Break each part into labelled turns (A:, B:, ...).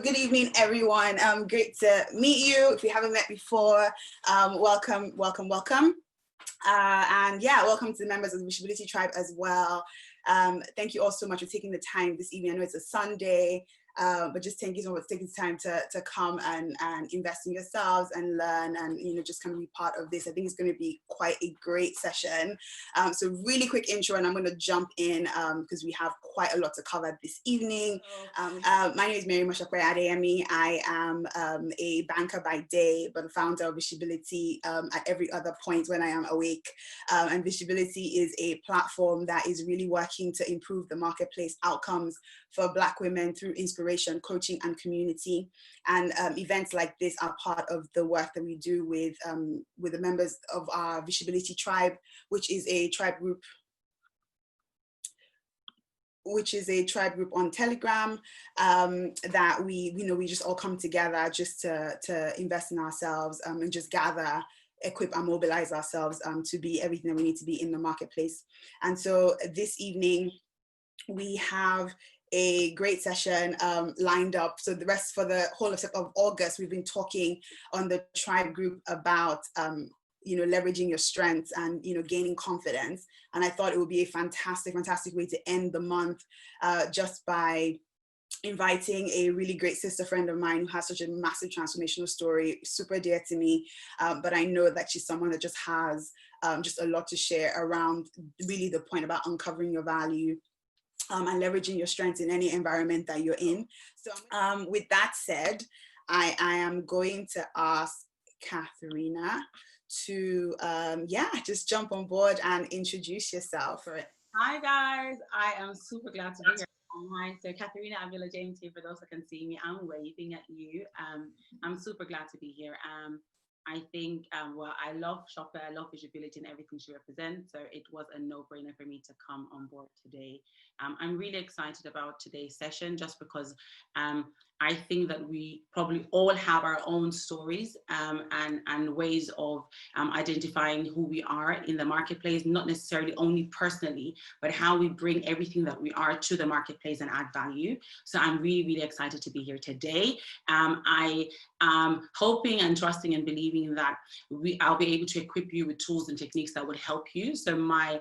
A: Good evening, everyone. Great to meet you. If we haven't met before, welcome. And yeah, welcome to the members of the Visibility Tribe as well. Thank you all so much for taking the time this evening. I know it's a Sunday, but just thank you so much for taking the time to come and invest in yourselves and learn and, just kind of be part of this. I think it's going to be quite a great session. So really quick intro, and I'm going to jump in because we have quite a lot to cover this evening. My name is Mary Moshakwe Adeyemi. I am a banker by day, but a founder of Visibility at every other point when I am awake. And Visibility is a platform that is really working to improve the marketplace outcomes for Black women through inspiration, coaching, and community. And events like this are part of the work that we do with the members of our Visibility Tribe, which is a tribe group on Telegram that we just all come together just to invest in ourselves and just gather, equip and mobilize ourselves to be everything that we need to be in the marketplace. And so this evening we have a great session lined up. So for the whole of August, we've been talking on the tribe group about leveraging your strengths and, gaining confidence. And I thought it would be a fantastic way to end the month just by inviting a really great sister friend of mine who has such a massive transformational story, super dear to me. But I know that she's someone that just has just a lot to share around really the point about uncovering your value and leveraging your strengths in any environment that you're in. So with that said, I am going to ask Katharina to just jump on board and introduce yourself.
B: Hi guys, I am super glad to be here. Hi, so Katharina Avila James here. For those that can see me, I'm waving at you. I'm super glad to be here. I think, I love Shopper, I love Visibility and everything she represents, so it was a no-brainer for me to come on board today. I'm really excited about today's session just because I think that we probably all have our own stories and ways of identifying who we are in the marketplace, not necessarily only personally, but how we bring everything that we are to the marketplace and add value. So I'm really excited to be here today. I am hoping and trusting and believing that I'll be able to equip you with tools and techniques that would help you. So my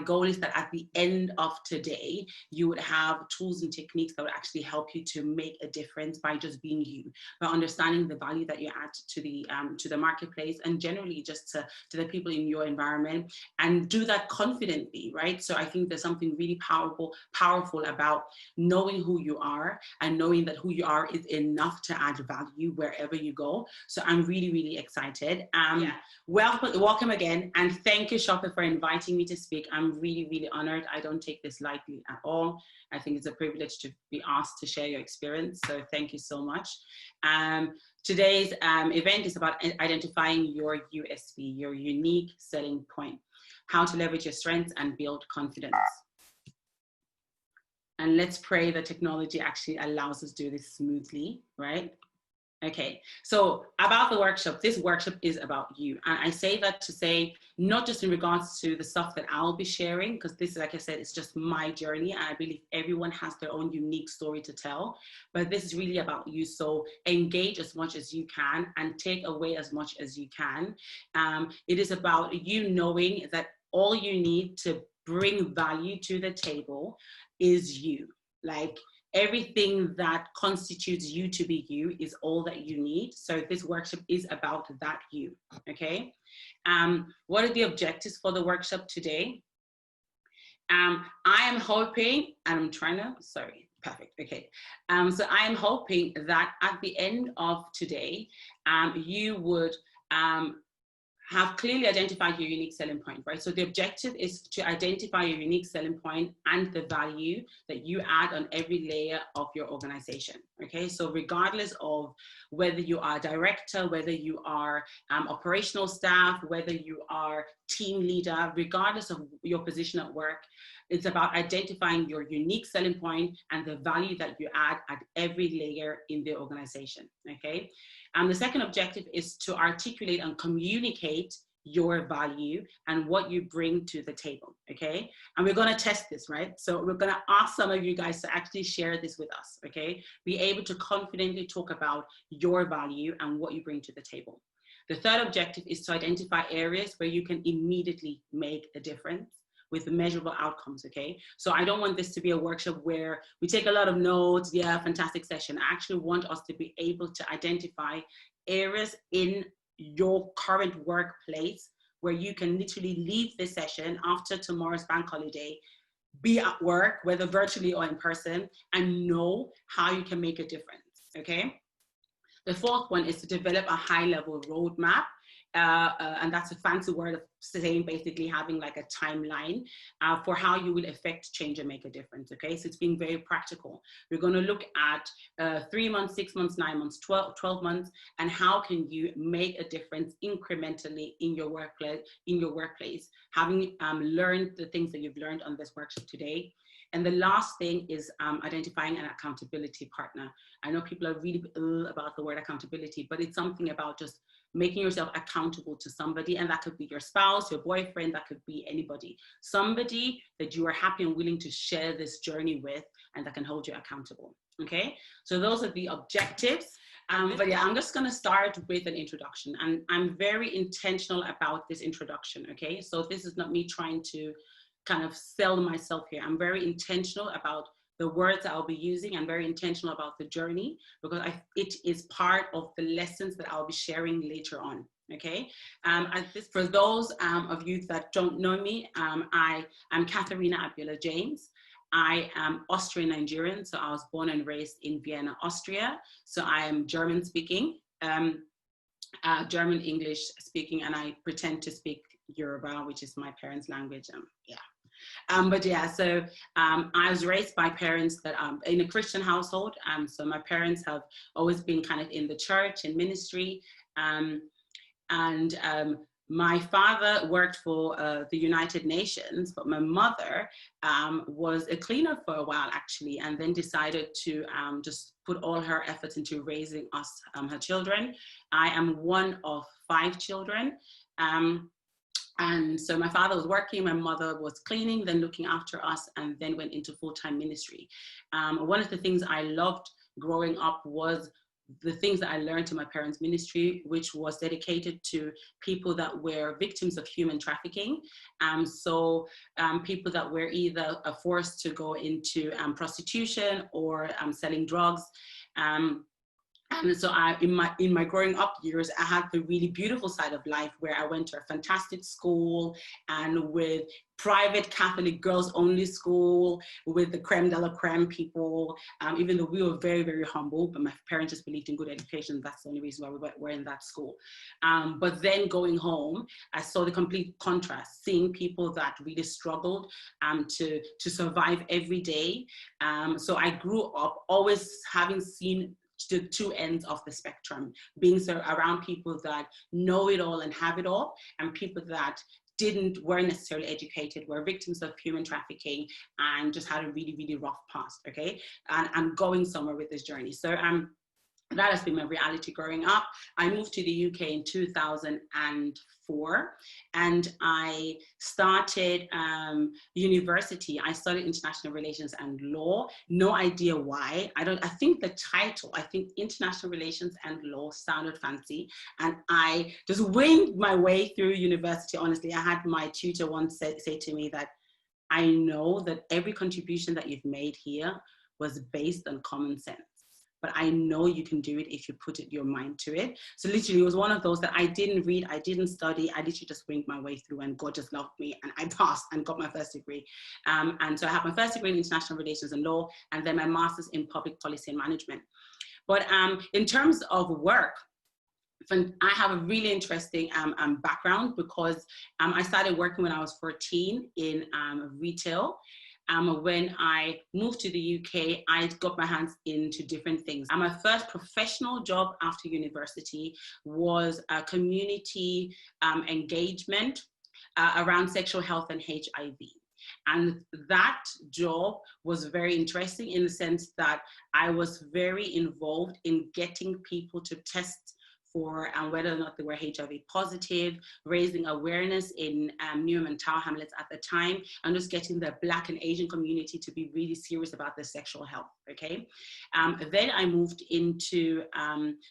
B: goal is that at the end of today, you would have tools and techniques that would actually help you to make a difference by just being you, by understanding the value that you add to the marketplace and generally just to the people in your environment, and do that confidently, right? So I think there's something really powerful about knowing who you are and knowing that who you are is enough to add value wherever you go. So I'm really excited. Welcome again, and thank you, Shopper, for inviting me to speak. I'm really honored. I don't take this lightly at all. I think it's a privilege to be asked to share your experience, so thank you so much. Today's event is about identifying your USP, your unique selling point, how to leverage your strengths and build confidence. And let's pray that technology actually allows us to do this smoothly, right? Okay, so about the workshop, this workshop is about you. And I say that to say, not just in regards to the stuff that I'll be sharing, because this, like I said, it's just my journey. And I believe everyone has their own unique story to tell, but this is really about you. So engage as much as you can and take away as much as you can. It is about you knowing that all you need to bring value to the table is you. Like, everything that constitutes you to be you is all that you need. So this workshop is about that you, okay? What are the objectives for the workshop today? I am hoping, and I'm trying to, sorry, perfect, okay. So I am hoping that at the end of today, you would have clearly identified your unique selling point, right? So the objective is to identify your unique selling point and the value that you add on every layer of your organization, okay? So regardless of whether you are a director, whether you are operational staff, whether you are team leader, regardless of your position at work, it's about identifying your unique selling point and the value that you add at every layer in the organization, okay? The second objective is to articulate and communicate your value and what you bring to the table, okay? And we're gonna test this, right? So we're gonna ask some of you guys to actually share this with us, okay? Be able to confidently talk about your value and what you bring to the table. The third objective is to identify areas where you can immediately make a difference with measurable outcomes, okay? So I don't want this to be a workshop where we take a lot of notes, yeah, fantastic session. I actually want us to be able to identify areas in your current workplace where you can literally leave this session after tomorrow's bank holiday, be at work, whether virtually or in person, and know how you can make a difference, okay? The fourth one is to develop a high-level roadmap. And that's a fancy word of saying basically having like a timeline for how you will affect change and make a difference, okay? So it's being very practical. We're gonna look at 3 months, 6 months, 9 months, 12 months, and how can you make a difference incrementally in your workplace, having learned the things that you've learned on this workshop today. And the last thing is identifying an accountability partner. I know people are really about the word accountability, but it's something about just making yourself accountable to somebody, and that could be your spouse, your boyfriend, that could be anybody. Somebody that you are happy and willing to share this journey with and that can hold you accountable, okay? So those are the objectives. But yeah, I'm just gonna start with an introduction, and I'm very intentional about this introduction, okay? So this is not me trying to kind of sell myself here. I'm very intentional about the words I'll be using. I'm very intentional about the journey because it is part of the lessons that I'll be sharing later on, okay? For those of you that don't know me, I'm Katharina Abiola James. I am Austrian Nigerian, so I was born and raised in Vienna, Austria. So I am German speaking, German English speaking, and I pretend to speak Yoruba, which is my parents' language. Yeah. But yeah, so I was raised by parents that in a Christian household. So my parents have always been kind of in the church and ministry. My father worked for the United Nations, but my mother was a cleaner for a while actually, and then decided to just put all her efforts into raising us, her children. I am one of 5 children. And so my father was working, my mother was cleaning, then looking after us, and then went into full-time ministry. One of the things I loved growing up was the things that I learned in my parents' ministry, which was dedicated to people that were victims of human trafficking. People that were either forced to go into prostitution or selling drugs. And so in my growing up years, I had the really beautiful side of life where I went to a fantastic school and with private Catholic girls only school with the creme de la creme people, even though we were very, very humble, but my parents just believed in good education. That's the only reason why we were in that school. But then going home, I saw the complete contrast, seeing people that really struggled to survive every day. So I grew up always having seen the 2 ends of the spectrum, being around people that know it all and have it all, and people that weren't necessarily educated, were victims of human trafficking and just had a really, really rough past, okay? And I'm going somewhere with this journey. So that has been my reality growing up. I moved to the UK in 2004 and I started university. I studied international relations and law. No idea why. I think the title, I think international relations and law sounded fancy. And I just winged my way through university. Honestly, I had my tutor once say to me that I know that every contribution that you've made here was based on common sense, but I know you can do it if you put your mind to it. So literally it was one of those that I didn't read, I didn't study, I literally just winged my way through and God just loved me and I passed and got my first degree. And so I have my first degree in international relations and law and then my master's in public policy and management. But in terms of work, I have a really interesting background because I started working when I was 14 in retail. When I moved to the UK, I got my hands into different things. My first professional job after university was a community engagement around sexual health and HIV. And that job was very interesting in the sense that I was very involved in getting people to test for whether or not they were HIV positive, raising awareness in Newham and Tower Hamlets at the time, and just getting the Black and Asian community to be really serious about their sexual health, okay? Then I moved into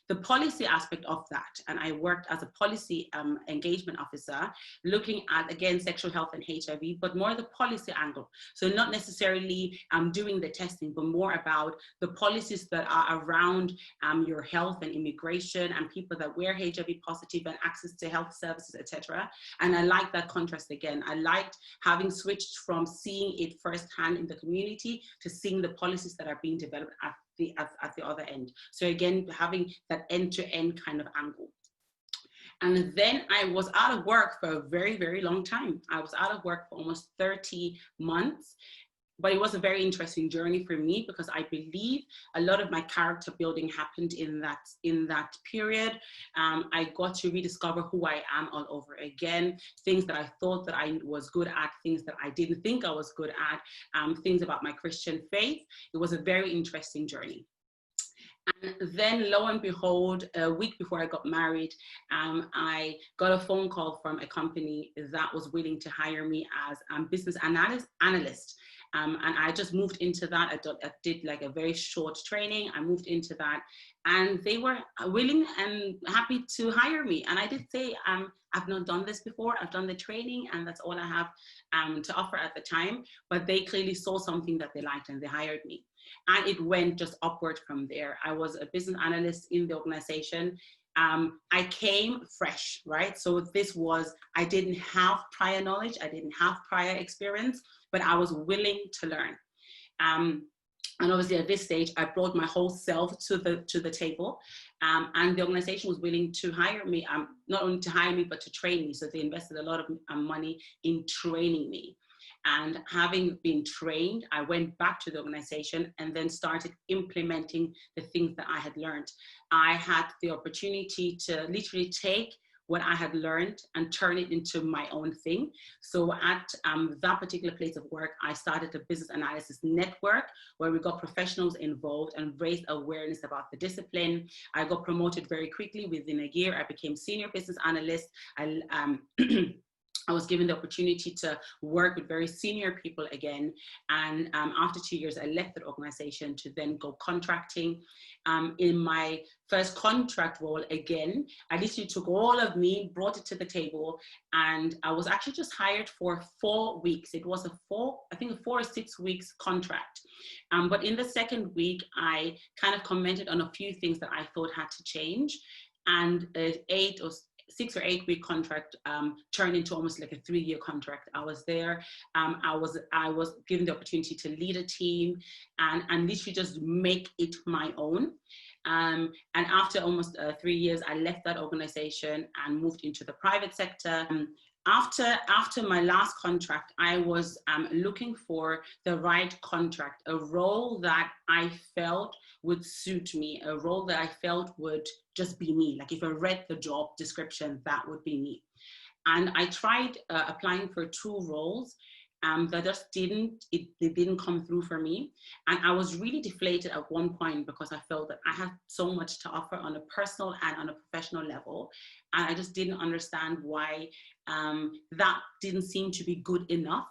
B: the policy aspect of that, and I worked as a policy engagement officer, looking at, again, sexual health and HIV, but more the policy angle. So not necessarily doing the testing, but more about the policies that are around your health and immigration and people that were HIV positive and access to health services, etc. And I like that contrast again. I liked having switched from seeing it firsthand in the community to seeing the policies that are being developed at the other end. So again, having that end-to-end kind of angle. And then I was out of work for a very, very long time. I was out of work for almost 30 months. But it was a very interesting journey for me, because I believe a lot of my character building happened in that period. I got to rediscover who I am all over again, things that I thought that I was good at, things that I didn't think I was good at, things about my Christian faith. It was a very interesting journey. And then, lo and behold, a week before I got married, I got a phone call from a company that was willing to hire me as a business analyst. And I just moved into that. I did like a very short training. I moved into that, and they were willing and happy to hire me. And I did say, I've not done this before. I've done the training, and that's all I have to offer at the time. But they clearly saw something that they liked, and they hired me. And it went just upward from there. I was a business analyst in the organization. I came fresh, right? So I didn't have prior knowledge. I didn't have prior experience, but I was willing to learn. And obviously at this stage, I brought my whole self to the table, and the organization was willing to hire me, not only to hire me, but to train me. So they invested a lot of money in training me. And having been trained, I went back to the organization and then started implementing the things that I had learned. I had the opportunity to literally take what I had learned and turn it into my own thing. So at that particular place of work, I started a business analysis network where we got professionals involved and raised awareness about the discipline. I got promoted very quickly. Within a year, I became senior business analyst. I was given the opportunity to work with very senior people again. And after 2 years, I left that organization to then go contracting. In my first contract role, again, I literally took all of me, brought it to the table, and I was actually just hired for 4 weeks. It was a 4 or 6 weeks contract. But in the second week, I kind of commented on a few things that I thought had to change. And 6 or 8 week contract turned into almost like a 3-year contract. I was there. I was given the opportunity to lead a team and literally just make it my own. And after almost 3 years, I left that organization and moved into the private sector. After my last contract, I was looking for the right contract, a role that I felt would suit me, a role that I felt would just be me. Like if I read the job description, that would be me. And I tried applying for 2 roles that just they didn't come through for me. And I was really deflated at one point because I felt that I had so much to offer on a personal and on a professional level. And I just didn't understand why that didn't seem to be good enough.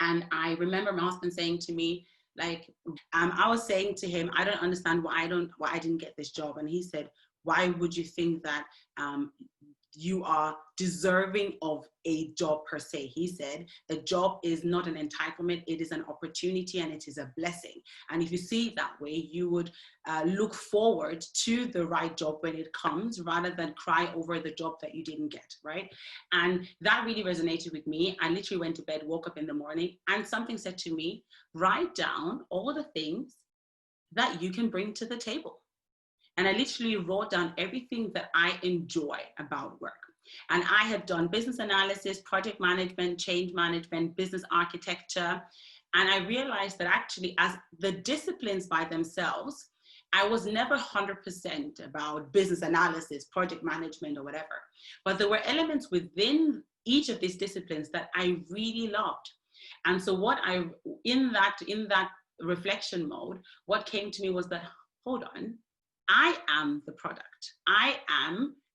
B: And I remember my husband saying to me, like, I was saying to him, I don't understand why I didn't get this job. And he said, why would you think that you are deserving of a job per se? He said, a job is not an entitlement, it is an opportunity and it is a blessing. And if you see it that way, you would look forward to the right job when it comes rather than cry over the job that you didn't get, right? And that really resonated with me. I literally went to bed, woke up in the morning, and something said to me, write down all the things that you can bring to the table. And I literally wrote down everything that I enjoy about work. And I have done business analysis, project management, change management, business architecture. And I realized that actually as the disciplines by themselves, I was never 100% about business analysis, project management, or whatever. But there were elements within each of these disciplines that I really loved. And so in that reflection mode, what came to me was that, hold on, I am the product.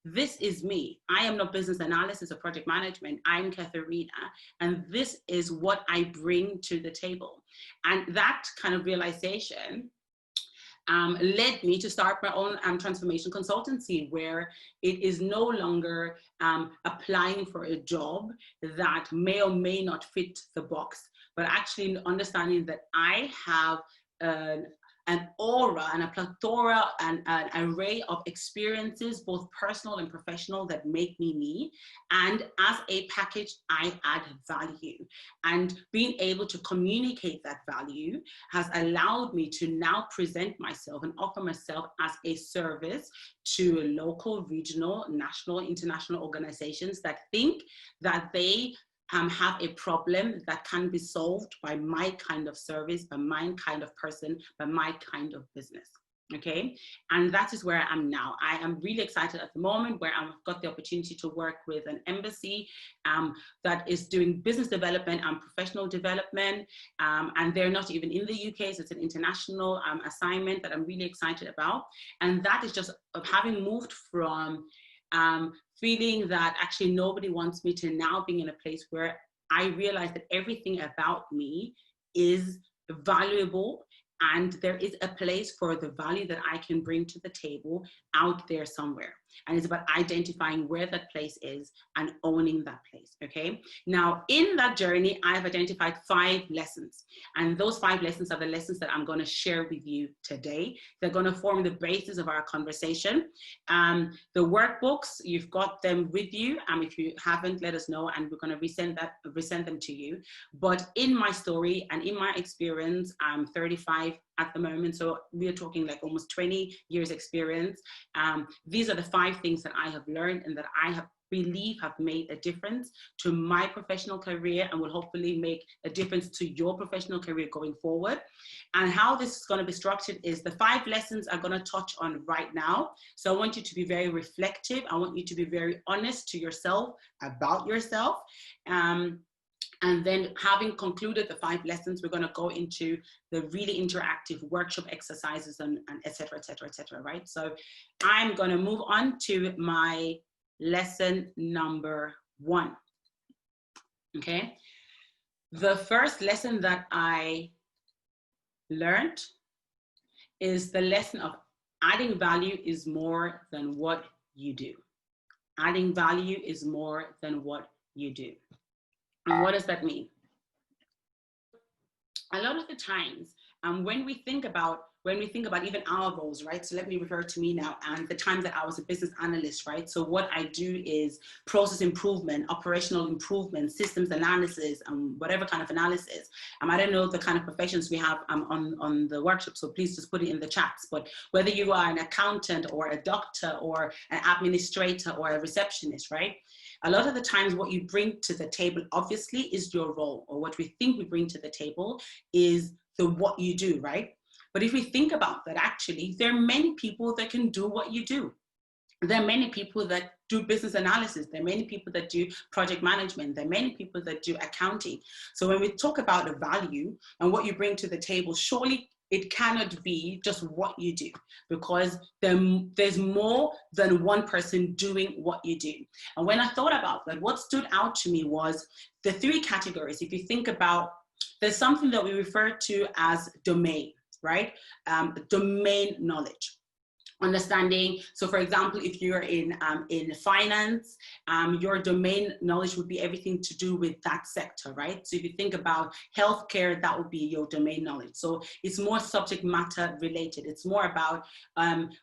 B: This is me. I am not business analysis or project management. I'm Katharina, and this is what I bring to the table. And that kind of realization led me to start my own transformation consultancy, where it is no longer applying for a job that may or may not fit the box, but actually understanding that I have an aura and a plethora and an array of experiences, both personal and professional, that make me me. And as a package, I add value. And being able to communicate that value has allowed me to now present myself and offer myself as a service to local, regional, national, international organizations that think that they have a problem that can be solved by my kind of service, by my kind of person, by my kind of business. Okay, and that is where I am now. I am really excited at the moment, where I've got the opportunity to work with an embassy that is doing business development and professional development, and they're not even in the UK, so it's an international assignment that I'm really excited about. And that is just having moved from feeling that actually nobody wants me, to now being in a place where I realize that everything about me is valuable, and there is a place for the value that I can bring to the table out there somewhere. And it's about identifying where that place is and owning that place, okay? Now, in that journey, I've identified 5 lessons. And those 5 lessons are the lessons that I'm gonna share with you today. They're gonna form the basis of our conversation. The workbooks, you've got them with you. If you haven't, let us know, and we're gonna resend them to you. But in my story and in my experience, I'm 35 at the moment, so we're talking like almost 20 years experience. These are the 5 things that I have learned and that I believe have made a difference to my professional career, and will hopefully make a difference to your professional career going forward. And how this is going to be structured is the 5 lessons I'm going to touch on right now. So I want you to be very reflective. I want you to be very honest to yourself about yourself. And then, having concluded the 5 lessons, we're going to go into the really interactive workshop exercises and et cetera, et cetera, et cetera, right? So I'm going to move on to my lesson number 1. Okay. The first lesson that I learned is the lesson of adding value is more than what you do. Adding value is more than what you do. And what does that mean? A lot of the times, when we think about even our roles, right? So let me refer to me now, and the time that I was a business analyst, right? So what I do is process improvement, operational improvement, systems analysis, and whatever kind of analysis. I don't know the kind of professions we have on the workshop, so please just put it in the chats. But whether you are an accountant or a doctor or an administrator or a receptionist, right? A lot of the times what you bring to the table, obviously, is your role, or what we think we bring to the table is what you do, right? But if we think about that, actually, there are many people that can do what you do. There are many people that do business analysis. There are many people that do project management. There are many people that do accounting. So when we talk about the value and what you bring to the table, surely it cannot be just what you do, because there's more than one person doing what you do. And when I thought about that, what stood out to me was the 3 categories. If you think about, there's something that we refer to as domain, right? Domain knowledge. Understanding. So for example, if you're in finance, your domain knowledge would be everything to do with that sector, right? So if you think about healthcare, that would be your domain knowledge. So it's more subject matter related. It's more about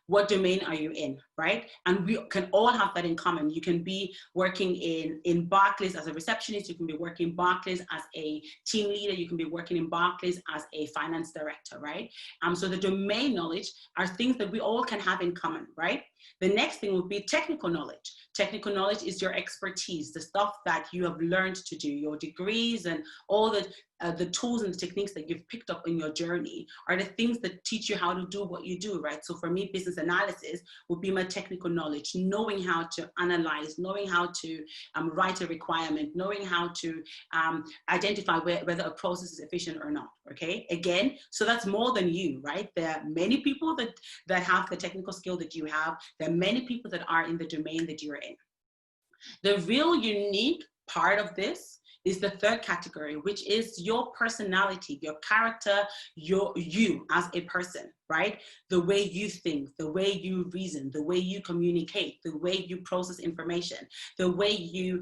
B: what domain are you in, right? And we can all have that in common. You can be working in Barclays as a receptionist. You can be working in Barclays as a team leader. You can be working in Barclays as a finance director, right? So the domain knowledge are things that we all can have in common, right? The next thing would be technical knowledge. Technical knowledge is your expertise, the stuff that you have learned to do, your degrees and all the the tools and the techniques that you've picked up in your journey are the things that teach you how to do what you do, right? So for me, business analysis would be my technical knowledge, knowing how to analyze, knowing how to write a requirement, knowing how to identify whether a process is efficient or not, okay? Again, so that's more than you, right? There are many people that have the technical skill that you have. There are many people that are in the domain that you're in. The real unique part of this is the third category, which is your personality, your character, you as a person, right? The way you think, the way you reason, the way you communicate, the way you process information, the way you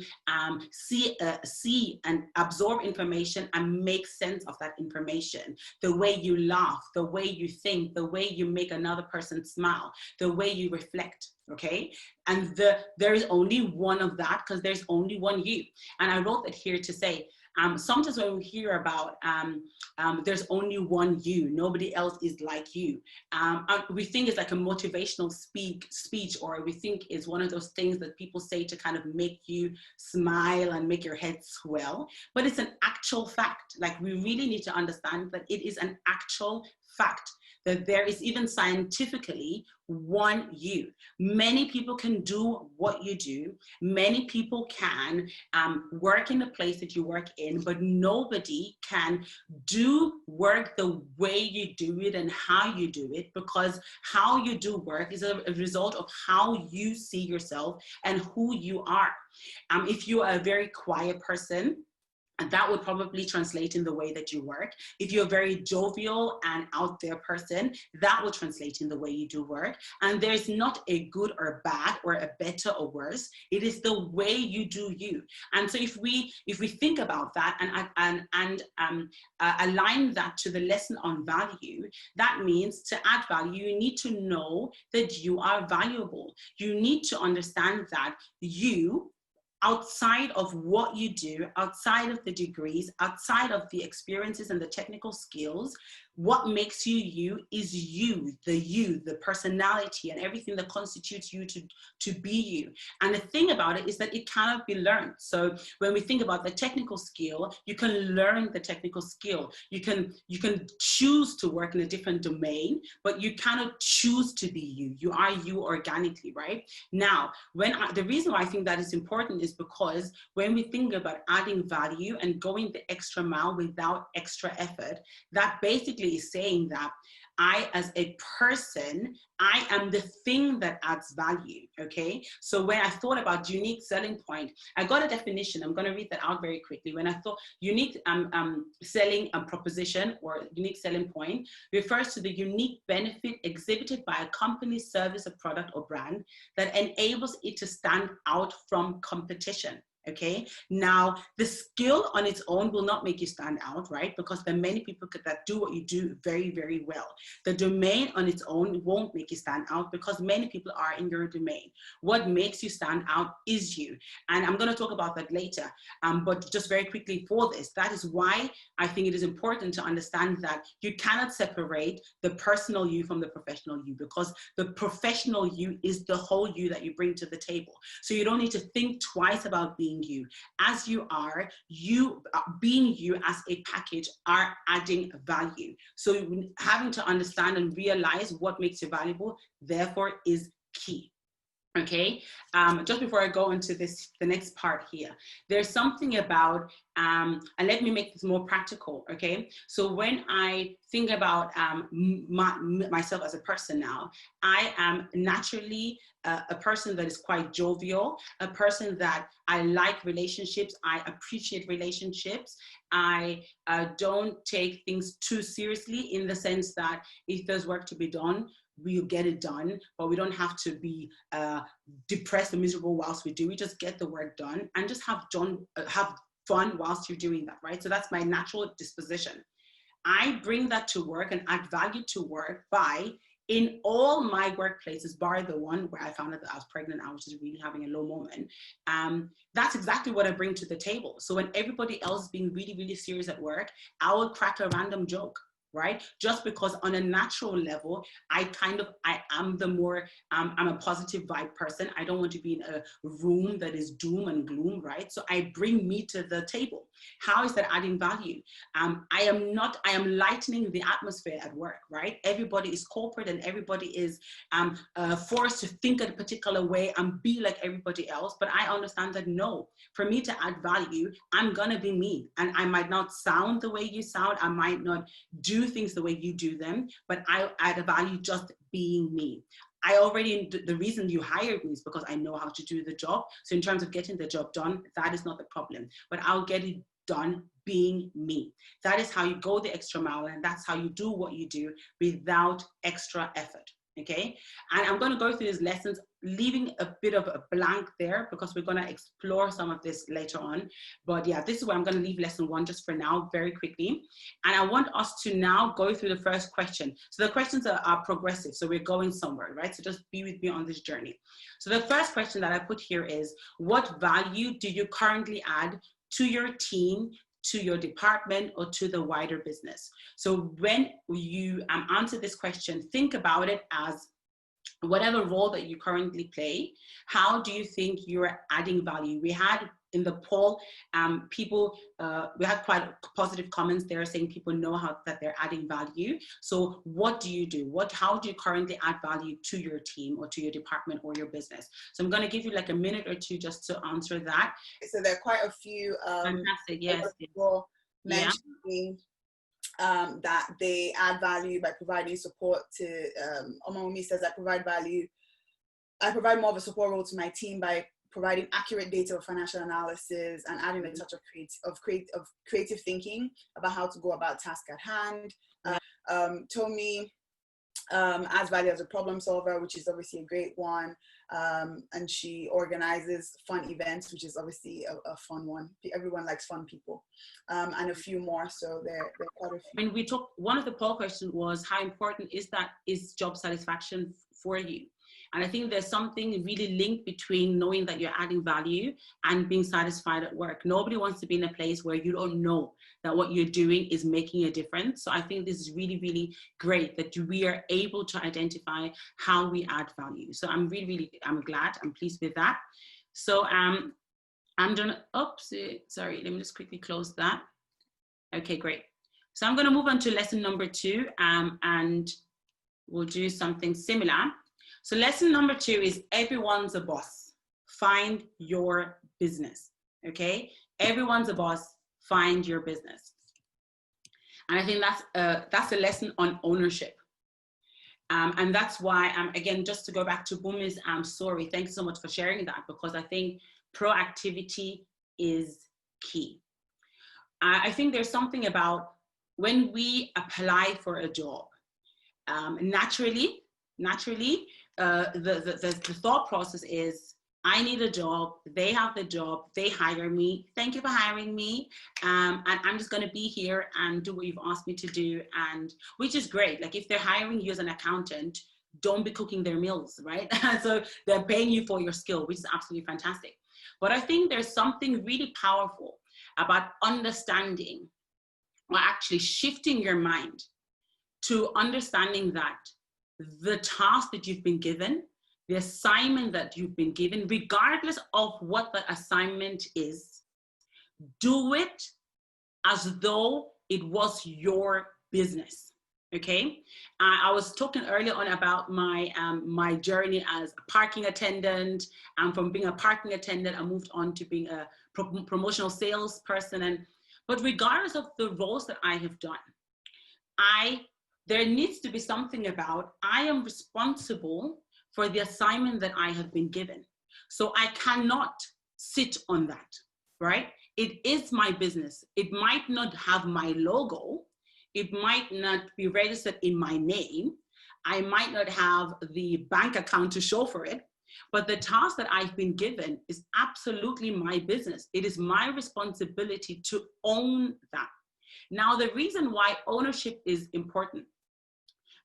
B: see and absorb information and make sense of that information, the way you laugh, the way you think, the way you make another person smile, the way you reflect. Okay, and there is only one of that because there's only one you. And I wrote that here to say, sometimes when we hear about there's only one you, nobody else is like you, we think it's like a motivational speech, or we think it's one of those things that people say to kind of make you smile and make your head swell. But it's an actual fact. Like, we really need to understand that it is an actual fact, that there is even scientifically one you. Many people can do what you do. Many people can work in the place that you work in, but nobody can do work the way you do it and how you do it, because how you do work is a result of how you see yourself and who you are. If you are a very quiet person, and that would probably translate in the way that you work. If you're a very jovial and out there person, that will translate in the way you do work. And there's not a good or bad or a better or worse. It is the way you do you. And so if we think about that and align that to the lesson on value, that means to add value, you need to know that you are valuable. You need to understand that you, outside of what you do, outside of the degrees, outside of the experiences and the technical skills, what makes you you is you, the personality and everything that constitutes you to be you. And the thing about it is that it cannot be learned. So when we think about the technical skill, you can learn the technical skill. You can choose to work in a different domain, but you cannot choose to be you. You are you organically, right? Now, the reason why I think that is important is because when we think about adding value and going the extra mile without extra effort, that basically is saying that I, as a person, I am the thing that adds value, okay? So when I thought about unique selling point, I got a definition. I'm gonna read that out very quickly. When I thought unique selling proposition or unique selling point refers to the unique benefit exhibited by a company, service, a product or brand that enables it to stand out from competition. Okay, now the skill on its own will not make you stand out, right? Because there are many people that do what you do very, very well. The domain on its own won't make you stand out because many people are in your domain. What makes you stand out is you. And I'm going to talk about that later. But just very quickly for this, that is why I think it is important to understand that you cannot separate the personal you from the professional you, because the professional you is the whole you that you bring to the table. So you don't need to think twice about being you. As you are, you being you as a package are adding value. So having to understand and realize what makes you valuable, therefore, is key. Okay, just before I go into the next part here, there's something about, and let me make this more practical, okay? So when I think about myself as a person now, I am naturally a person that is quite jovial, a person that I like relationships, I appreciate relationships. I don't take things too seriously, in the sense that if there's work to be done, we'll get it done, but we don't have to be depressed and miserable whilst we do. We just get the work done and just have fun whilst you're doing that, right? So that's my natural disposition. I bring that to work and add value to work by, in all my workplaces, bar the one where I found out that I was pregnant, I was just really having a low moment. That's exactly what I bring to the table. So when everybody else is being really, really serious at work, I will crack a random joke. right? Just because on a natural level, I am the more, I'm a positive vibe person. I don't want to be in a room that is doom and gloom, right? So I bring me to the table. How is that adding value? I am lightening the atmosphere at work, right? Everybody is corporate and everybody is forced to think a particular way and be like everybody else. But I understand that no, for me to add value, I'm gonna be me. And I might not sound the way you sound, I might not do things the way you do them, but I add a value just being me. The reason you hired me is because I know how to do the job. So in terms of getting the job done, that is not the problem, but I'll get it done being me. That is how you go the extra mile, and that's how you do what you do without extra effort. Okay, and I'm going to go through these lessons, leaving a bit of a blank there because we're going to explore some of this later on. But yeah, this is where I'm going to leave lesson 1 just for now, very quickly. And I want us to now go through the first question. So the questions are progressive, so we're going somewhere, right? So just be with me on this journey. So the first question that I put here is, what value do you currently add to your team, to your department, or to the wider business? So when you answer this question, think about it as whatever role that you currently play, how do you think you're adding value? We had in the poll, we had quite positive comments there saying people know that they're adding value. So what do you do? How do you currently add value to your team or to your department or your business? So I'm going to give you like a minute or two just to answer that.
A: So there are quite a few
B: fantastic, yes,
A: people mentioning that they add value by providing support to Omawumi says, I provide more of a support role to my team by providing accurate data of financial analysis and adding a touch of creative thinking about how to go about task at hand. Tomi adds value as a problem solver, which is obviously a great one. And she organizes fun events, which is obviously a fun one. Everyone likes fun people. And a few more, so there are quite a few.
B: When we talk, one of the poll questions was, how important is job satisfaction for you? And I think there's something really linked between knowing that you're adding value and being satisfied at work. Nobody wants to be in a place where you don't know that what you're doing is making a difference. So I think this is really, really great that we are able to identify how we add value. So I'm I'm glad, I'm pleased with that. So I'm gonna, sorry, let me just quickly close that. Okay, great. So I'm gonna move on to lesson number 2, and we'll do something similar. So lesson number 2 is everyone's a boss. Find your business, okay? Everyone's a boss, find your business. And I think that's a lesson on ownership. And that's why, again, just to go back to Bumi's story, thanks so much for sharing that, because I think proactivity is key. I think there's something about when we apply for a job, naturally, the thought process is, I need a job, they have the job, they hire me, thank you for hiring me, and I'm just gonna be here and do what you've asked me to do, and which is great. Like if they're hiring you as an accountant, don't be cooking their meals, right? So they're paying you for your skill, which is absolutely fantastic. But I think there's something really powerful about understanding, or actually shifting your mind to understanding that the task that you've been given, the assignment that you've been given, regardless of what the assignment is, do it as though it was your business, okay? I was talking earlier on about my, my journey as a parking attendant, and from being a parking attendant, I moved on to being a promotional salesperson. But regardless of the roles that I have done, there needs to be something about, I am responsible for the assignment that I have been given. So I cannot sit on that, right? It is my business. It might not have my logo. It might not be registered in my name. I might not have the bank account to show for it, but the task that I've been given is absolutely my business. It is my responsibility to own that. Now, the reason why ownership is important,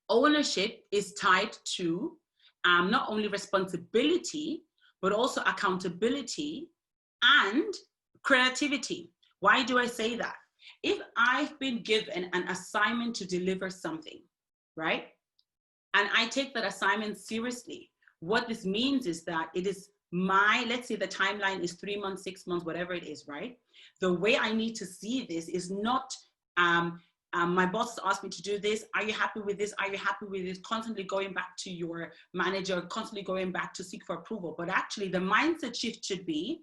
B: ownership is tied to not only responsibility, but also accountability and creativity. Why do I say that? If I've been given an assignment to deliver something, right? And I take that assignment seriously, what this means is that it is my, let's say the timeline is 3 months, 6 months, whatever it is, right? The way I need to see this is not, my boss has asked me to do this. Are you happy with this? Are you happy with this? Constantly going back to your manager, constantly going back to seek for approval. But actually the mindset shift should be,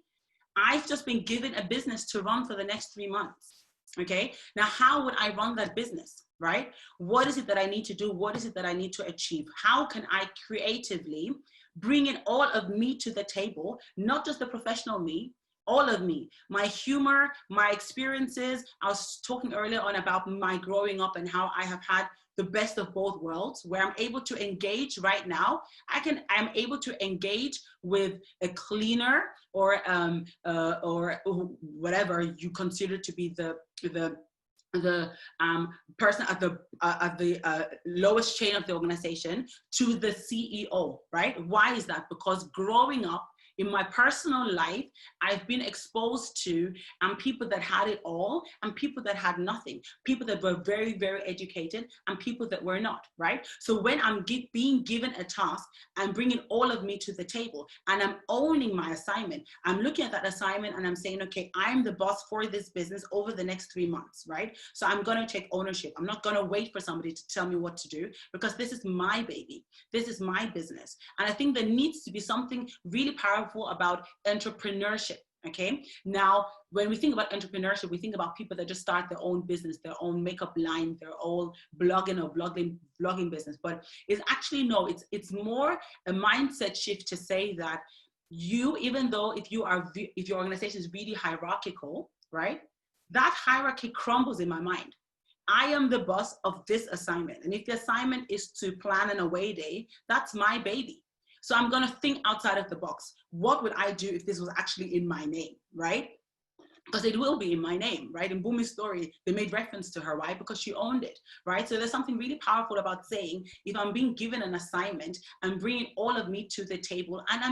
B: I've just been given a business to run for the next 3 months. Okay. Now, how would I run that business, right? What is it that I need to do? What is it that I need to achieve? How can I creatively bring in all of me to the table, not just the professional me, all of me, my humor, my experiences. I was talking earlier on about my growing up and how I have had the best of both worlds, where I'm able to engage right now. I'm able to engage with a cleaner or whatever you consider to be the person at the lowest chain of the organization, to the CEO, right? Why is that? Because growing up in my personal life, I've been exposed to people that had it all and people that had nothing, people that were very, very educated and people that were not, right? So when I'm being given a task, I'm bringing all of me to the table and I'm owning my assignment. I'm looking at that assignment and I'm saying, okay, I'm the boss for this business over the next 3 months, right? So I'm going to take ownership. I'm not going to wait for somebody to tell me what to do, because this is my baby. This is my business. And I think there needs to be something really powerful about entrepreneurship. Okay. Now, when we think about entrepreneurship, we think about people that just start their own business, their own makeup line, their own blogging business. But it's actually, no, it's more a mindset shift to say that you, even though if your organization is really hierarchical, right? That hierarchy crumbles in my mind. I am the boss of this assignment. And if the assignment is to plan an away day, that's my baby. So I'm going to think outside of the box. What would I do if this was actually in my name, right? Because it will be in my name, right? In Bumi's story, they made reference to her. Why? Because she owned it, right? So there's something really powerful about saying, if I'm being given an assignment, I'm bringing all of me to the table and I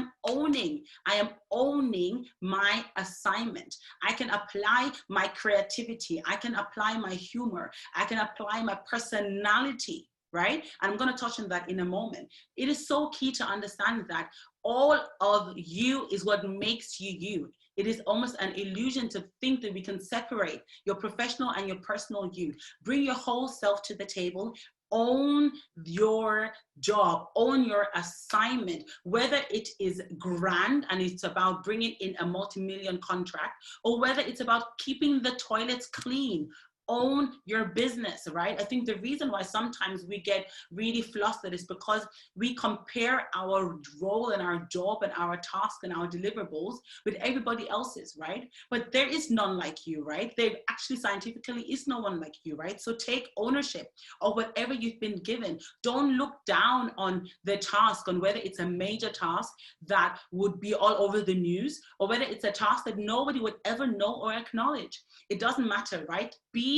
B: am owning my assignment. I can apply my creativity. I can apply my humor. I can apply my personality, right? And I'm going to touch on that in a moment. It is so key to understand that all of you is what makes you you. It is almost an illusion to think that we can separate your professional and your personal you. Bring your whole self to the table. Own your job, own your assignment, whether it is grand and it's about bringing in a multi-million contract, or whether it's about keeping the toilets clean. Own your business, right? I think the reason why sometimes we get really flustered is because we compare our role and our job and our task and our deliverables with everybody else's, right? But there is none like you, right? There actually scientifically is no one like you, right? So take ownership of whatever you've been given. Don't look down on the task, on whether it's a major task that would be all over the news or whether it's a task that nobody would ever know or acknowledge. It doesn't matter, right? Be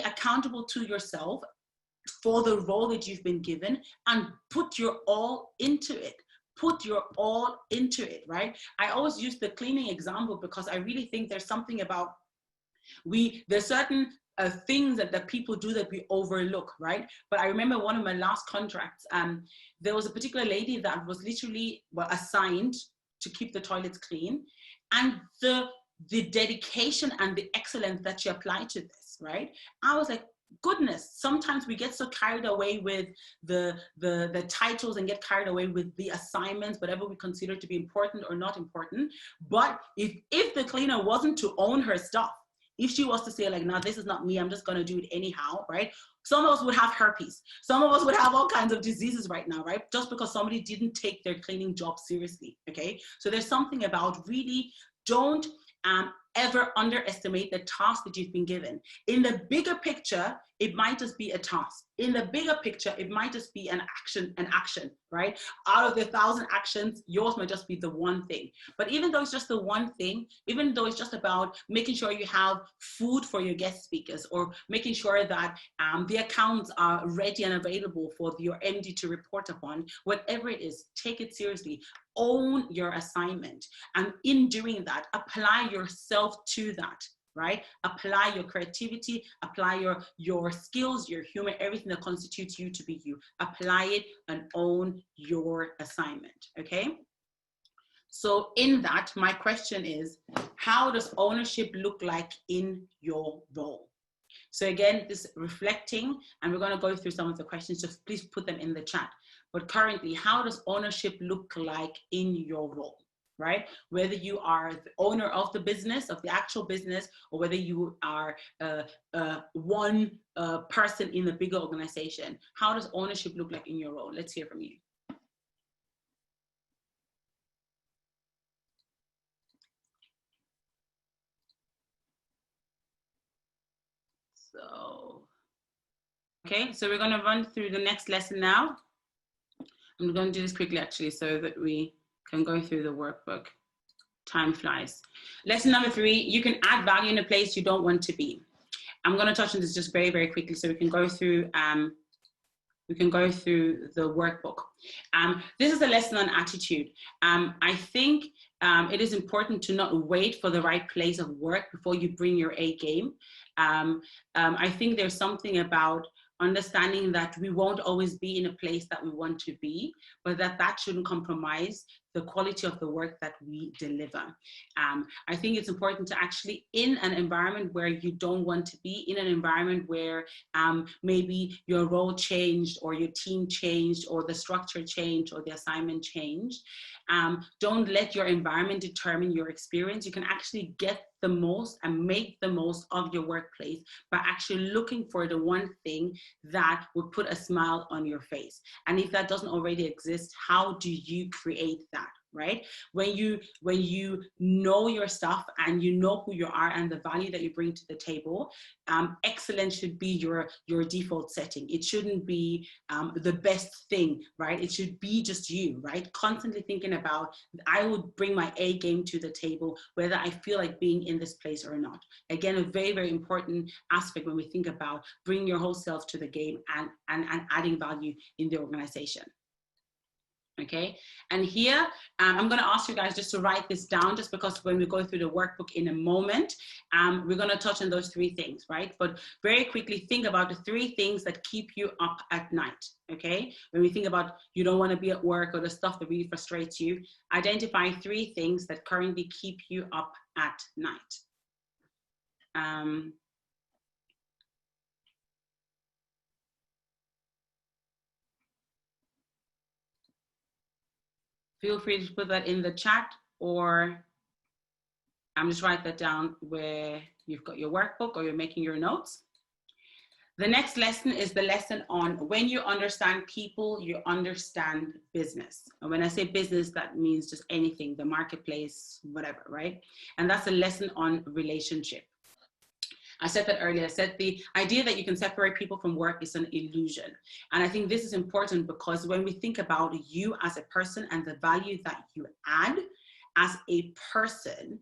B: accountable to yourself for the role that you've been given and put your all into it. Put your all into it, right? I always use the cleaning example because I really think there's something about there's certain things that people do that we overlook, right? But I remember one of my last contracts, there was a particular lady that was literally assigned to keep the toilets clean, and the dedication and the excellence that she applied to this, right? I was like, goodness, sometimes we get so carried away with the titles and get carried away with the assignments, whatever we consider to be important or not important. But if the cleaner wasn't to own her stuff, if she was to say like, no, this is not me, I'm just going to do it anyhow, right? Some of us would have herpes. Some of us would have all kinds of diseases right now, right? Just because somebody didn't take their cleaning job seriously, okay? So there's something about really don't ever underestimate the task that you've been given. In the bigger picture, it might just be a task. In the bigger picture, it might just be an action, right? Out of the 1,000 actions, yours might just be the one thing. But even though it's just the one thing, even though it's just about making sure you have food for your guest speakers or making sure that the accounts are ready and available for your MD to report upon, whatever it is, take it seriously. Own your assignment. And in doing that, apply yourself to that. right? Apply your creativity, apply your skills, your humor, everything that constitutes you to be you. Apply it and own your assignment, okay? So in that, my question is, how does ownership look like in your role? So again, this reflecting, and we're going to go through some of the questions, just please put them in the chat. But currently, how does ownership look like in your role, right? Whether you are the owner of the business, of the actual business, or whether you are one person in a bigger organization, how does ownership look like in your role? Let's hear from you. So, okay, so we're going to run through the next lesson now. I'm going to do this quickly, actually, so that we can go through the workbook. Time flies. Lesson number 3, you can add value in a place you don't want to be. I'm going to touch on this just very, very quickly so we can go through the workbook. This is a lesson on attitude. I think it is important to not wait for the right place of work before you bring your A game. I think there's something about understanding that we won't always be in a place that we want to be, but that shouldn't compromise the quality of the work that we deliver. I think it's important to actually, in an environment where you don't want to be, in an environment where maybe your role changed or your team changed or the structure changed or the assignment changed, don't let your environment determine your experience. You can actually get the most and make the most of your workplace by actually looking for the one thing that would put a smile on your face. And if that doesn't already exist, how do you create that? Right? When you know your stuff and you know who you are and the value that you bring to the table, excellence should be your default setting. It shouldn't be the best thing, right? It should be just you, right? Constantly thinking about, I would bring my A game to the table, whether I feel like being in this place or not. Again, a very, very important aspect when we think about bringing your whole self to the game and adding value in the organization. Okay, and here I'm going to ask you guys just to write this down, just because when we go through the workbook in a moment, we're going to touch on those 3 things, right? But very quickly, think about the 3 things that keep you up at night. Okay, when we think about you don't want to be at work or the stuff that really frustrates you, identify 3 things that currently keep you up at night. Feel free to put that in the chat, or just write that down where you've got your workbook or you're making your notes. The next lesson is the lesson on when you understand people, you understand business. And when I say business, that means just anything, the marketplace, whatever, right? And that's a lesson on relationship. I said that earlier. I said the idea that you can separate people from work is an illusion. And I think this is important because when we think about you as a person and the value that you add as a person,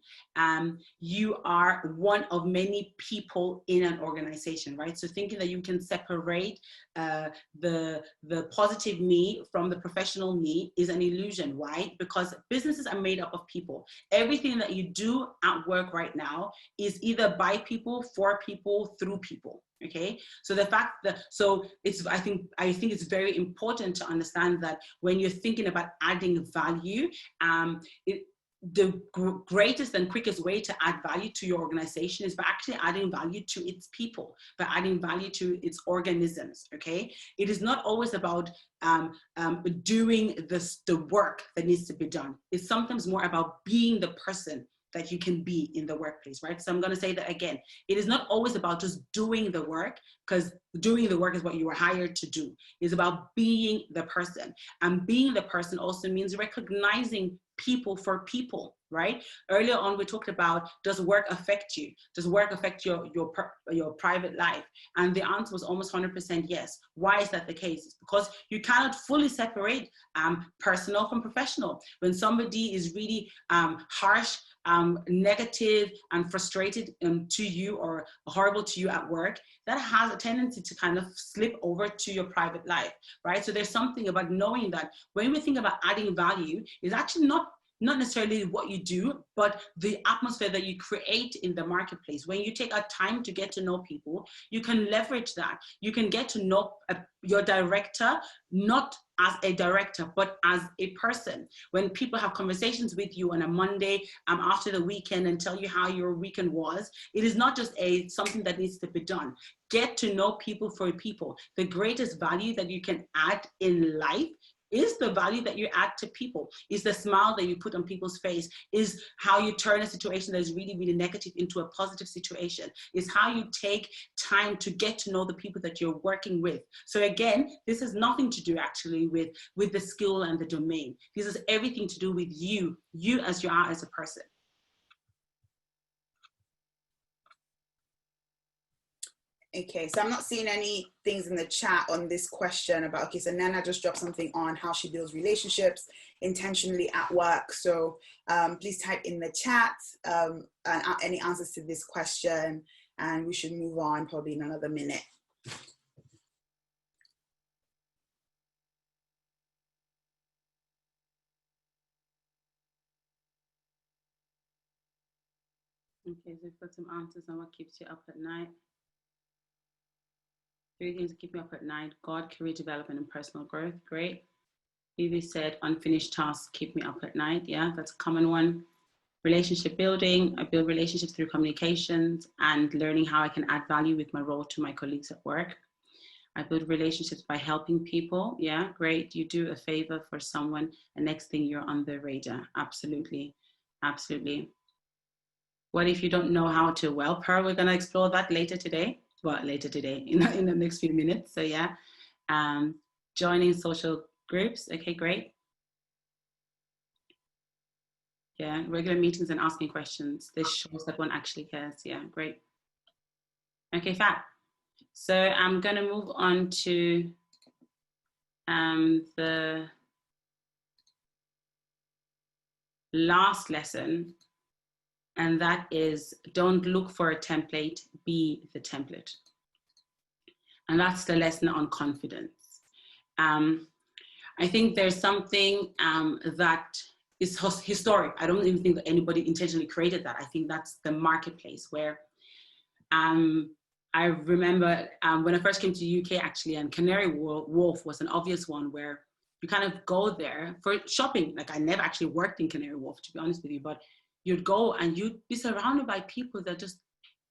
B: you are one of many people in an organization, right? So thinking that you can separate the positive me from the professional me is an illusion. Why? Because businesses are made up of people. Everything that you do at work right now is either by people, for people, through people. Okay, so the fact that, so it's, I think it's very important to understand that when you're thinking about adding value, the greatest and quickest way to add value to your organization is by actually adding value to its people, by adding value to its organisms. Okay, it is not always about doing the work that needs to be done. It's sometimes more about being the person that you can be in the workplace, right? So I'm going to say that again. It is not always about just doing the work, because doing the work is what you were hired to do. It's about being the person. And being the person also means recognizing people for people, right? Earlier on, we talked about, does work affect you? Does work affect your private life? And the answer was almost 100% yes. Why is that the case? It's because you cannot fully separate personal from professional. When somebody is really harsh, negative and frustrated to you or horrible to you at work, that has a tendency to kind of slip over to your private life, right? So there's something about knowing that when we think about adding value, it's actually not not necessarily what you do, but the atmosphere that you create in the marketplace. When you take a time to get to know people, you can leverage that. You can get to know your director, not as a director, but as a person. When people have conversations with you on a Monday after the weekend and tell you how your weekend was, it is not just something that needs to be done. Get to know people for people. The greatest value that you can add in life is the value that you add to people, is the smile that you put on people's face, is how you turn a situation that is really, really negative into a positive situation, is how you take time to get to know the people that you're working with. So again, this has nothing to do actually with the skill and the domain. This has everything to do with you as you are as a person.
A: Okay, so I'm not seeing any things in the chat on this question about, okay, so Nana just dropped something on how she builds relationships intentionally at work. So please type in the chat any answers to this question, and we should move on probably in another minute.
B: Okay, so we've got some answers on what keeps you up at night. 3 things that keep me up at night: God, career development, and personal growth. Great. Vivi said unfinished tasks keep me up at night. Yeah, that's a common one. Relationship building. I build relationships through communications and learning how I can add value with my role to my colleagues at work. I build relationships by helping people. Yeah, great. You do a favor for someone, and next thing you're on the radar. Absolutely. Absolutely. What if you don't know how to? Well, Pearl, we're going to explore that later today. Well, later today, in the next few minutes. So yeah, joining social groups. Okay, great. Yeah, regular meetings and asking questions. This shows that one actually cares. Yeah, great. Okay, fab. So I'm going to move on to the last lesson, and that is don't look for a template, be the template. And that's the lesson on confidence. I think there's something that is historic. I don't even think that anybody intentionally created that. I think that's the marketplace where I remember when I first came to the UK actually, and Canary Wharf was an obvious one where you kind of go there for shopping. Like I never actually worked in Canary Wharf, to be honest with you, but you'd go and you'd be surrounded by people that just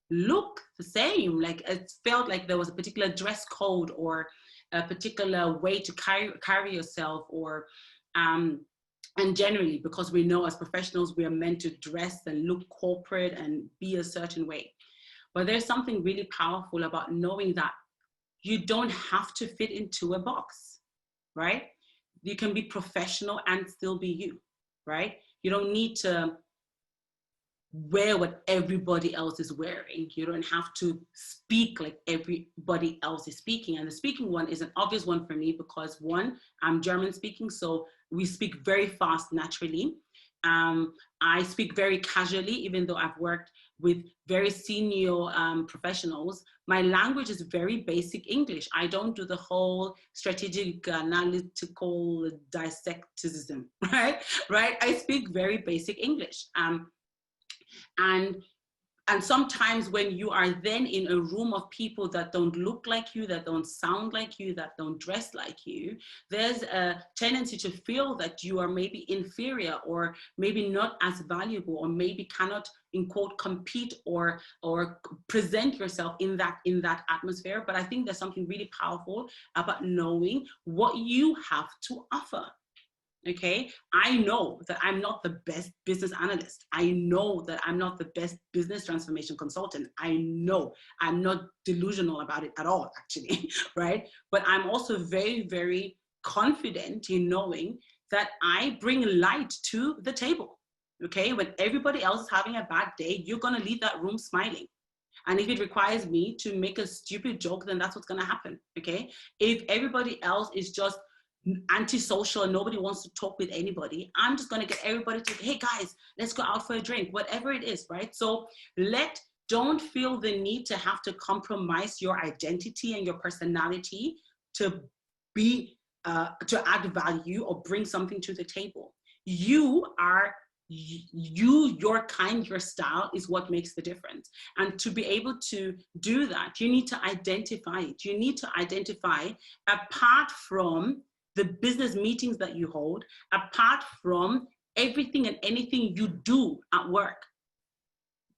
B: look the same. Like it felt like there was a particular dress code or a particular way to carry yourself, or and generally, because we know as professionals we are meant to dress and look corporate and be a certain way. But there's something really powerful about knowing that you don't have to fit into a box, right? You can be professional and still be you, right? You don't need to wear what everybody else is wearing. You don't have to speak like everybody else is speaking. And the speaking one is an obvious one for me because one, I'm German speaking, so we speak very fast naturally. I speak very casually, even though I've worked with very senior professionals. My language is very basic English. I don't do the whole strategic, analytical dissectism, right? I speak very basic English. And sometimes when you are then in a room of people that don't look like you, that don't sound like you, that don't dress like you, there's a tendency to feel that you are maybe inferior or maybe not as valuable, or maybe cannot, in quote, compete or present yourself in that atmosphere. But I think there's something really powerful about knowing what you have to offer. Okay, I know that I'm not the best business analyst. I know that I'm not the best business transformation consultant. I know I'm not delusional about it at all, actually, right? But I'm also very, very confident in knowing that I bring light to the table. Okay, when everybody else is having a bad day, you're gonna leave that room smiling. And if it requires me to make a stupid joke, then that's what's gonna happen, okay? If everybody else is just antisocial and nobody wants to talk with anybody, I'm just going to get everybody to, hey guys, let's go out for a drink, whatever it is, right? So don't feel the need to have to compromise your identity and your personality to be to add value or bring something to the table. You are you, your kind, your style is what makes the difference. And to be able to do that, you need to identify it. You need to identify, apart from the business meetings that you hold, apart from everything and anything you do at work,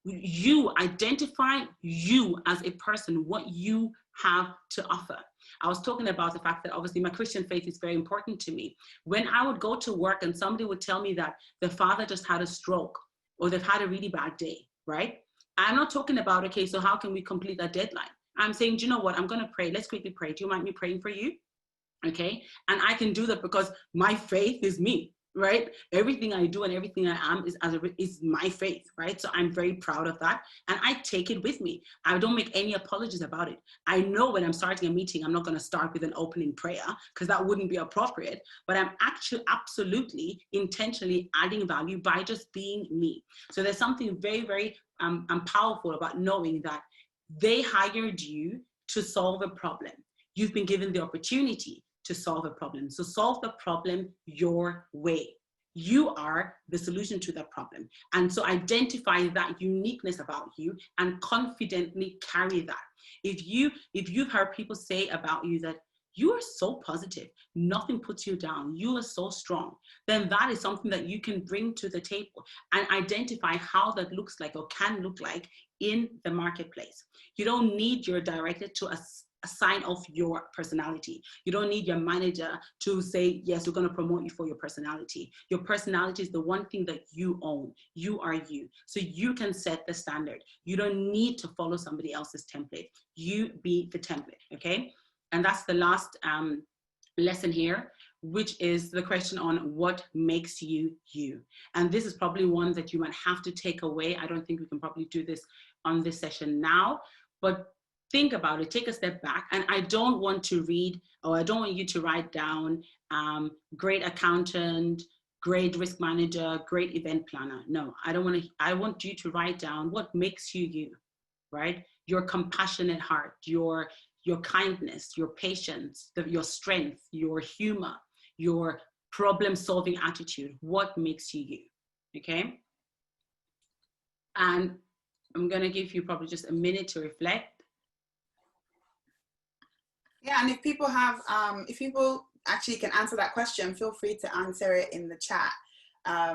B: you identify you as a person, what you have to offer. I was talking about the fact that obviously my Christian faith is very important to me. When I would go to work and somebody would tell me that their father just had a stroke or they've had a really bad day, right? I'm not talking about, okay, so how can we complete that deadline? I'm saying, do you know what? I'm going to pray. Let's quickly pray. Do you mind me praying for you? Okay. And I can do that because my faith is me, right? Everything I do and everything I am is my faith, right? So I'm very proud of that. And I take it with me. I don't make any apologies about it. I know when I'm starting a meeting, I'm not going to start with an opening prayer because that wouldn't be appropriate, but I'm actually absolutely intentionally adding value by just being me. So there's something very, very powerful about knowing that they hired you to solve a problem. You've been given the opportunity to solve a problem. So solve the problem your way. You are the solution to that problem. And so identify that uniqueness about you and confidently carry that. If you've heard people say about you that you are so positive, nothing puts you down, you are so strong, then that is something that you can bring to the table and identify how that looks like or can look like in the marketplace. You don't need your director to a sign off your personality. You don't need your manager to say, yes, we're going to promote you for your personality. Your personality is the one thing that you own. You are you. So you can set the standard. You don't need to follow somebody else's template. You be the template, okay? And that's the last lesson here, which is the question on what makes you you. And this is probably one that you might have to take away. I don't think we can probably do this on this session now, but think about it, take a step back. And I don't want to read, or I don't want you to write down great accountant, great risk manager, great event planner. No, I don't want to. I want you to write down what makes you you, right? Your compassionate heart, your kindness, your patience, your strength, your humor, your problem-solving attitude. What makes you you, okay? And I'm going to give you probably just a minute to reflect.
A: Yeah, and if people have, if people actually can answer that question, feel free to answer it in the chat. I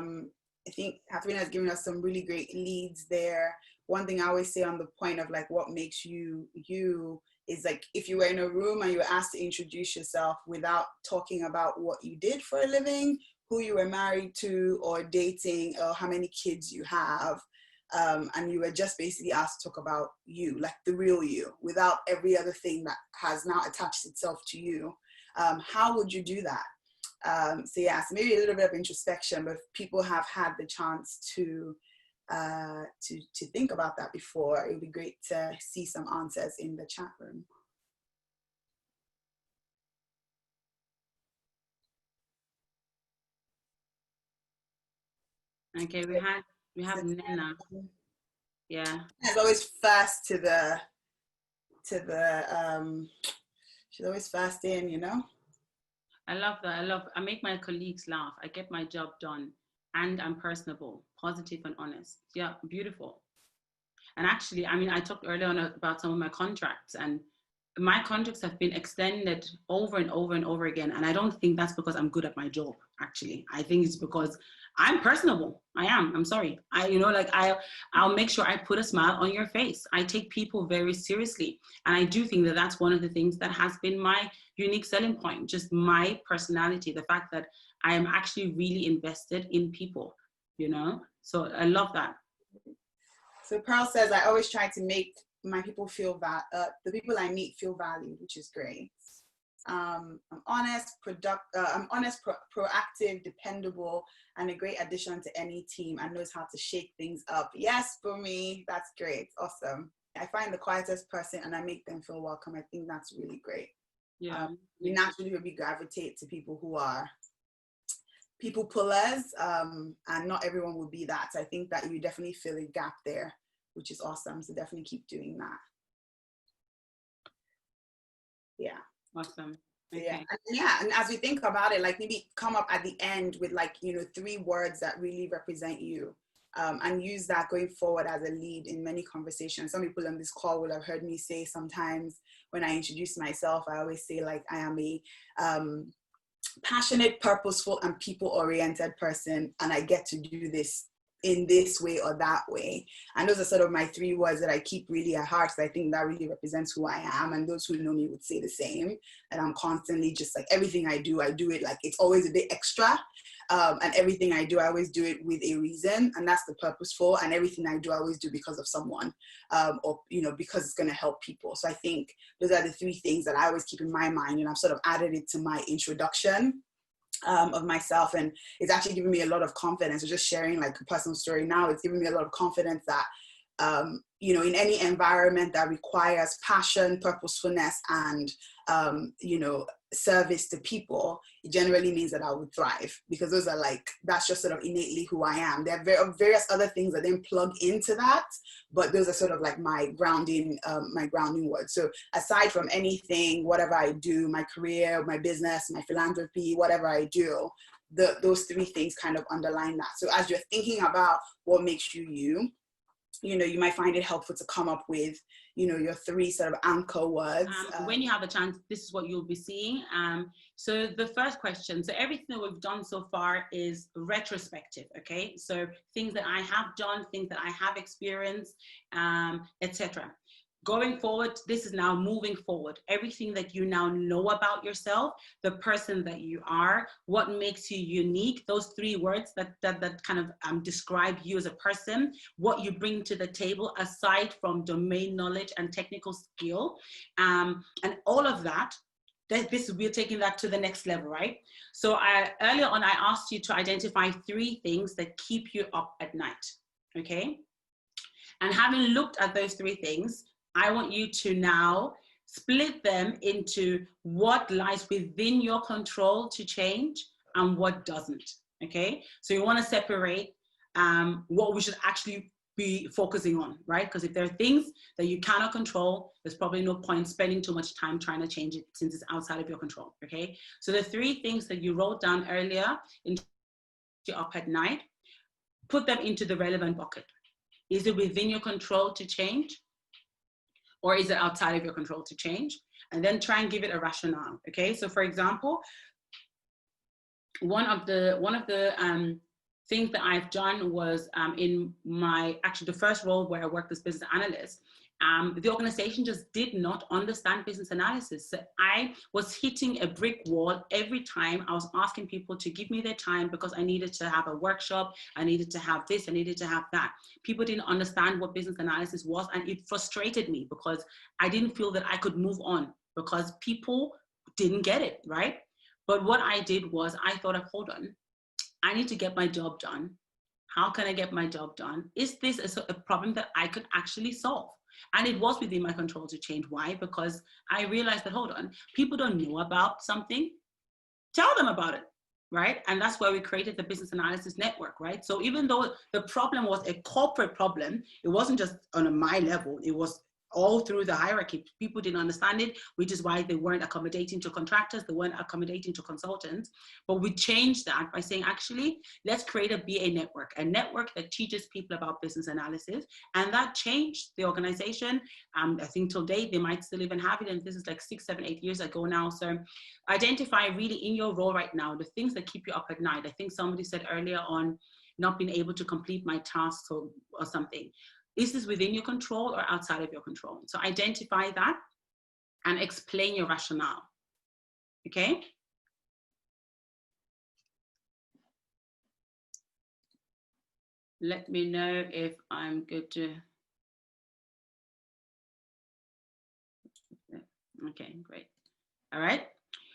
A: think Katharina has given us some really great leads there. One thing I always say on the point of like what makes you you is like if you were in a room and you were asked to introduce yourself without talking about what you did for a living, who you were married to or dating, or how many kids you have, and you were just basically asked to talk about you, like the real you, without every other thing that has now attached itself to you, how would you do that? So yeah, so maybe a little bit of introspection, but if people have had the chance to think about that before, it would be great to see some answers in the chat room.
B: Okay, we have Nena. Yeah.
A: She's always fast to the she's always fast in, you know.
B: I love that. I make my colleagues laugh. I get my job done, and I'm personable, positive, and honest. Yeah, beautiful. And actually, I mean, I talked earlier on about some of my contracts, and my contracts have been extended over and over and over again. And I don't think that's because I'm good at my job, actually. I think it's because I'm personable. I'm sorry. I'll make sure I put a smile on your face. I take people very seriously. And I do think that that's one of the things that has been my unique selling point, just my personality, the fact that I am actually really invested in people, you know? So I love that.
A: So Pearl says, I always try to make my people feel that the people I meet feel valued, which is great. I'm honest, proactive, dependable, and a great addition to any team and knows how to shake things up. Yes, for me, that's great. Awesome. I find the quietest person and I make them feel welcome. I think that's really great.
B: Yeah.
A: We naturally will gravitate to people who are people pullers, and not everyone will be that. So I think that you definitely fill a gap there, which is awesome. So definitely keep doing that. Yeah.
B: Awesome.
A: Yeah. And as we think about it, like maybe come up at the end with like, 3 words that really represent you. And use that going forward as a lead in many conversations. Some people on this call will have heard me say sometimes when I introduce myself, I always say like I am a passionate, purposeful, and people-oriented person, and I get to do this in this way or that way. And those are sort of my 3 words that I keep really at heart, because I think that really represents who I am. And those who know me would say the same, that I'm constantly just like, everything I do it like it's always a bit extra. And everything I do, I always do it with a reason, and that's the purposeful. And everything I do, I always do because of someone, or because it's going to help people. So I think those are the 3 things that I always keep in my mind, and I've sort of added it to my introduction of myself, and it's actually giving me a lot of confidence. So just sharing like a personal story now, it's giving me a lot of confidence that in any environment that requires passion, purposefulness, and service to people, it generally means that I would thrive, because those are like, that's just sort of innately who I am. There are various other things that then plug into that, but those are sort of like my grounding words. So aside from anything, whatever I do, my career, my business, my philanthropy, whatever I do, those 3 things kind of underline that. So as you're thinking about what makes you you, you might find it helpful to come up with, your 3 sort of anchor words.
B: When you have a chance, this is what you'll be seeing. So the first question, so everything that we've done so far is retrospective, okay? So things that I have done, things that I have experienced, etc. Going forward, this is now moving forward. Everything that you now know about yourself, the person that you are, what makes you unique, those 3 words that kind of describe you as a person, what you bring to the table aside from domain knowledge and technical skill, and all of that. We're taking that to the next level, right? So earlier on, I asked you to identify 3 things that keep you up at night, okay? And having looked at those 3 things, I want you to now split them into what lies within your control to change and what doesn't, okay? So you want to separate what we should actually be focusing on, right? Because if there are things that you cannot control, there's probably no point spending too much time trying to change it since it's outside of your control, okay? So the 3 things that you wrote down earlier into up at night, put them into the relevant bucket. Is it within your control to change? Or is it outside of your control to change? And then try and give it a rationale, okay? So for example, one of the things that I've done was in the first role where I worked as business analyst, the organization just did not understand business analysis. So I was hitting a brick wall every time I was asking people to give me their time because I needed to have a workshop, I needed to have this, I needed to have that. People didn't understand what business analysis was, and it frustrated me because I didn't feel that I could move on because people didn't get it, right? But what I did was I thought of, hold on, I need to get my job done. How can I get my job done? Is this a problem that I could actually solve? And it was within my control to change. Why? Because I realized that, hold on, people don't know about something, tell them about it, right? And that's why we created the Business Analysis Network, right? So even though the problem was a corporate problem, it wasn't just on my level, it was all through the hierarchy. People didn't understand it, which is why they weren't accommodating to contractors, they weren't accommodating to consultants. But we changed that by saying, actually, let's create a BA network, a network that teaches people about business analysis. And that changed the organization. I think till date, they might still even have it. And this is like 6, 7, 8 years ago now. So identify really in your role right now, the things that keep you up at night. I think somebody said earlier on, not being able to complete my tasks or something. Is this within your control or outside of your control? So identify that and explain your rationale, okay? Let me know if I'm good to. Okay, great. All right.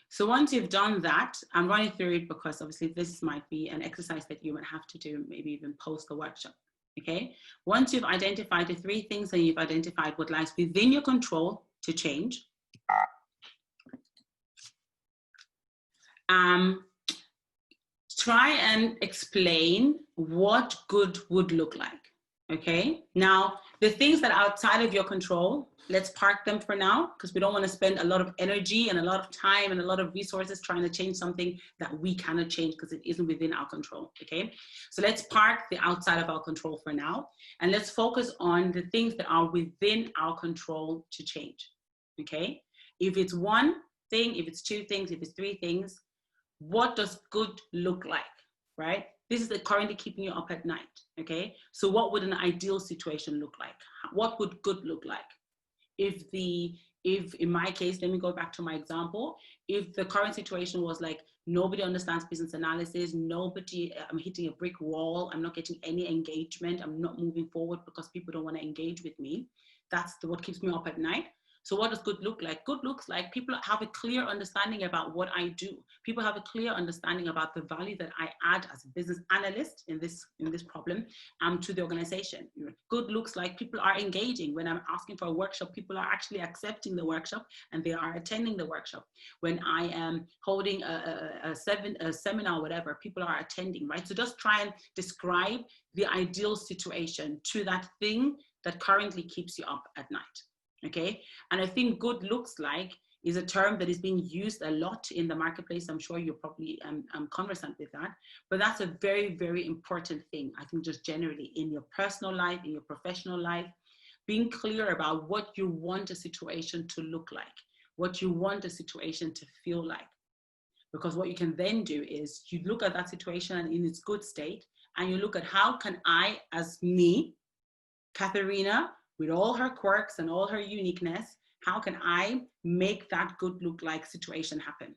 B: So once you've done that, I'm running through it because obviously this might be an exercise that you would have to do, maybe even post the workshop. Okay, once you've identified the 3 things and you've identified what lies within your control to change, try and explain what good would look like. Okay, now the things that are outside of your control, let's park them for now, because we don't want to spend a lot of energy and a lot of time and a lot of resources trying to change something that we cannot change because it isn't within our control. Okay, so let's park the outside of our control for now, and let's focus on the things that are within our control to change. Okay, if it's one thing, if it's two things, if it's three things, what does good look like, right? This is currently keeping you up at night, okay? So what would an ideal situation look like? What would good look like? If in my case, let me go back to my example, if the current situation was like, nobody understands business analysis, I'm hitting a brick wall, I'm not getting any engagement, I'm not moving forward because people don't want to engage with me, that's what keeps me up at night. So what does good look like? Good looks like people have a clear understanding about what I do. People have a clear understanding about the value that I add as a business analyst in this problem to the organization. Good looks like people are engaging. When I'm asking for a workshop, people are actually accepting the workshop and they are attending the workshop. When I am holding a seminar, whatever, people are attending, right? So just try and describe the ideal situation to that thing that currently keeps you up at night. Okay, and I think good looks like is a term that is being used a lot in the marketplace. I'm sure you're probably conversant with that, but that's a very, very important thing. I think just generally in your personal life, in your professional life, being clear about what you want a situation to look like, what you want a situation to feel like. Because what you can then do is you look at that situation in its good state, and you look at how can I, as me, Katharina, with all her quirks and all her uniqueness, how can I make that good look like situation happen?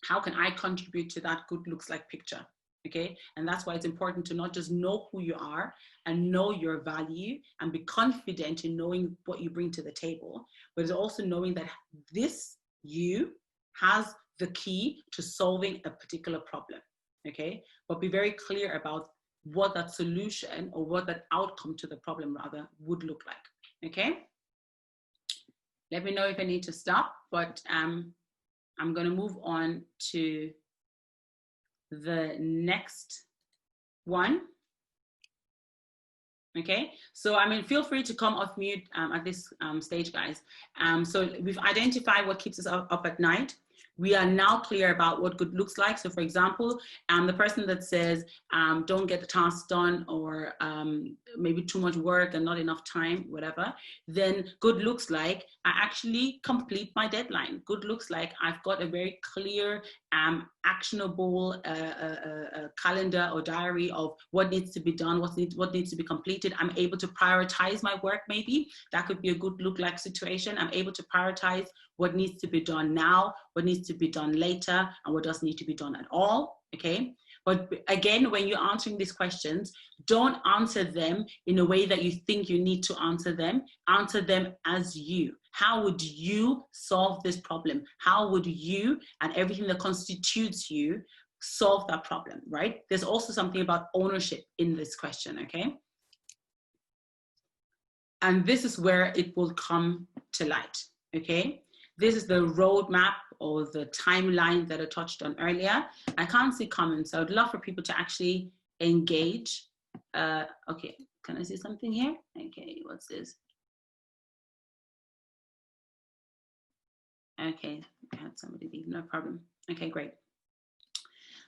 B: How can I contribute to that good looks like picture? Okay, and that's why it's important to not just know who you are and know your value and be confident in knowing what you bring to the table, but it's also knowing that this you has the key to solving a particular problem. Okay, but be very clear about what that solution or what that outcome to the problem rather would look like. Okay, let me know if I need to stop, but I'm going to move on to the next one. Okay, so I mean, feel free to come off mute at this stage, guys. So we've identified what keeps us up at night. We are now clear about what good looks like. So for example, the person that says, don't get the task done, or maybe too much work and not enough time, whatever, then good looks like I actually complete my deadline. Good looks like I've got a very clear, actionable calendar or diary of what needs to be done, what needs to be completed. I'm able to prioritize my work, maybe. That could be a good look like situation. I'm able to prioritize what needs to be done now, what needs to be done later, and what doesn't need to be done at all, okay? But again, when you're answering these questions, don't answer them in a way that you think you need to answer them. Answer them as you. How would you solve this problem? How would you and everything that constitutes you solve that problem, right? There's also something about ownership in this question, okay? And this is where it will come to light, okay? This is the roadmap or the timeline that I touched on earlier. I can't see comments. I would love for people to actually engage. Okay, can I see something here? Okay, what's this? Okay, I had somebody leave, no problem. Okay, great.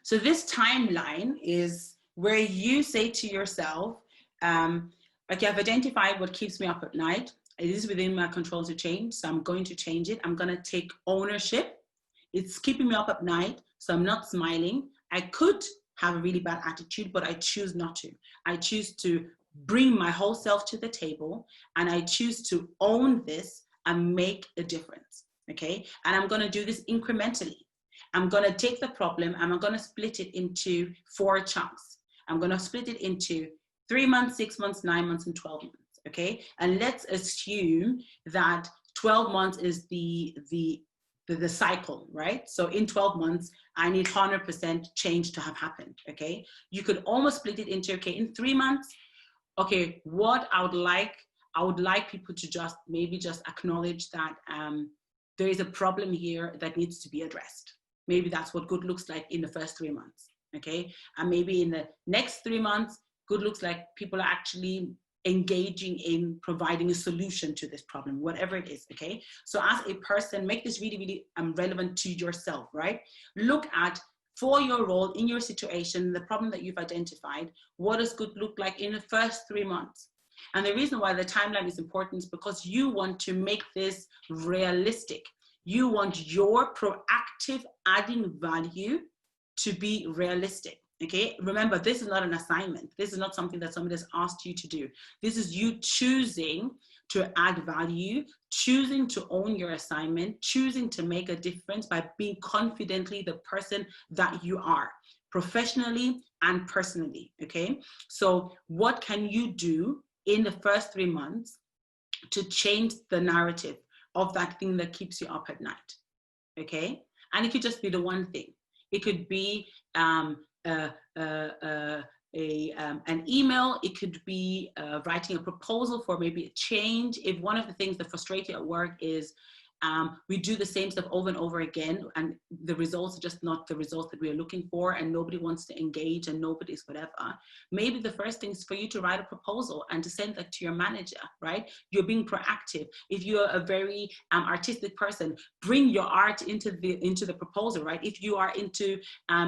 B: So this timeline is where you say to yourself, okay, I've identified what keeps me up at night. It is within my control to change, so I'm going to change it. I'm going to take ownership. It's keeping me up at night, so I'm not smiling. I could have a really bad attitude, but I choose not to. I choose to bring my whole self to the table, and I choose to own this and make a difference, okay? And I'm going to do this incrementally. I'm going to take the problem and I'm going to split it into 4 chunks. I'm going to split it into 3 months, 6 months, 9 months, and 12 months. Okay, and let's assume that 12 months is the cycle, right? So in 12 months, I need 100% change to have happened. Okay, you could almost split it into, okay, in 3 months, okay, what I would like people to just acknowledge that there is a problem here that needs to be addressed. Maybe that's what good looks like in the first 3 months. Okay, and maybe in the next 3 months, good looks like people are actually engaging in providing a solution to this problem, whatever it is, okay? So as a person, make this really, really relevant to yourself, right? Look at, for your role, in your situation, the problem that you've identified, what does good look like in the first 3 months? And the reason why the timeline is important is because you want to make this realistic. You want your proactive adding value to be realistic. Okay, remember, this is not an assignment. This is not something that somebody has asked you to do. This is you choosing to add value, choosing to own your assignment, choosing to make a difference by being confidently the person that you are, professionally and personally. Okay, so what can you do in the first 3 months to change the narrative of that thing that keeps you up at night? Okay, and it could just be the one thing. It could be an email. It could be writing a proposal for maybe a change. If one of the things that frustrate you at work is we do the same stuff over and over again, and the results are just not the results that we are looking for, and nobody wants to engage, and nobody's whatever. Maybe the first thing is for you to write a proposal and to send that to your manager, right? You're being proactive. If you're a very artistic person, bring your art into the proposal, right? If you are into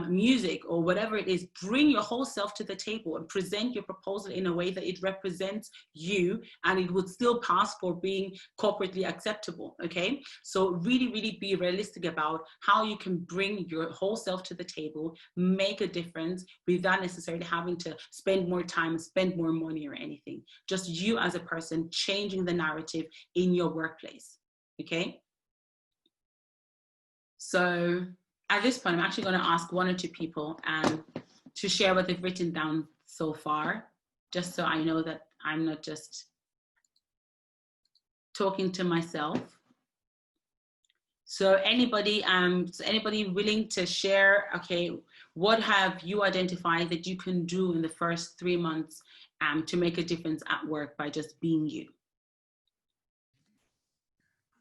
B: music or whatever it is, bring your whole self to the table and present your proposal in a way that it represents you, and it would still pass for being corporately acceptable, okay? So really, really be realistic about how you can bring your whole self to the table, make a difference without necessarily having to spend more time, spend more money or anything. Just you as a person changing the narrative in your workplace, okay? So at this point, I'm actually going to ask 1 or 2 people to share what they've written down so far, just so I know that I'm not just talking to myself. So anybody willing to share, okay, what have you identified that you can do in the first 3 months to make a difference at work by just being you?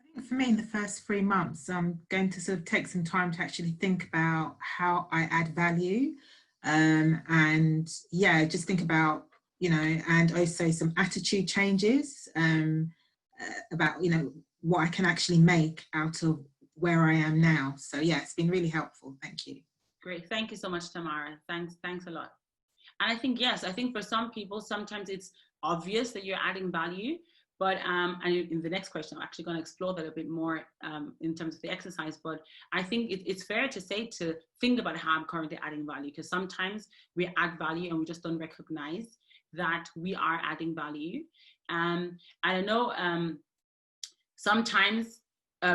C: I think for me, in the first 3 months, I'm going to sort of take some time to actually think about how I add value. And yeah, just think about, you know, and also some attitude changes about, you know, what I can actually make out of where I am now. So yeah, it's been really helpful. Thank you.
B: Great. Thank you so much, Tamara. Thanks a lot. And I think, yes, I think for some people, sometimes it's obvious that you're adding value, but and in the next question, I'm actually going to explore that a bit more in terms of the exercise. But I think it's fair to say to think about how I'm currently adding value, because sometimes we add value and we just don't recognize that we are adding value. And I know sometimes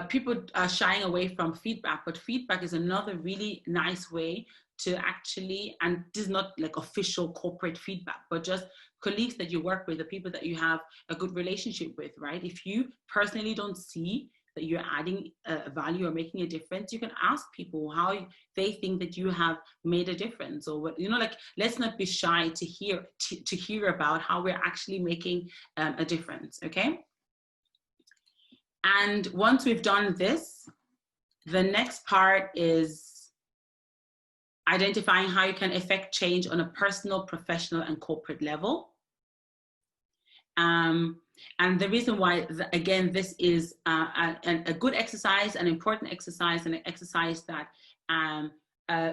B: people are shying away from feedback, but feedback is another really nice way to actually, and this is not like official corporate feedback, but just colleagues that you work with, the people that you have a good relationship with, right? If you personally don't see that you're adding value or making a difference, you can ask people how they think that you have made a difference, or what, you know, like, let's not be shy to hear about how we're actually making a difference, okay? And once we've done this, the next part is identifying how you can affect change on a personal, professional, and corporate level. And the reason why, again, this is a good exercise, an important exercise, and an exercise that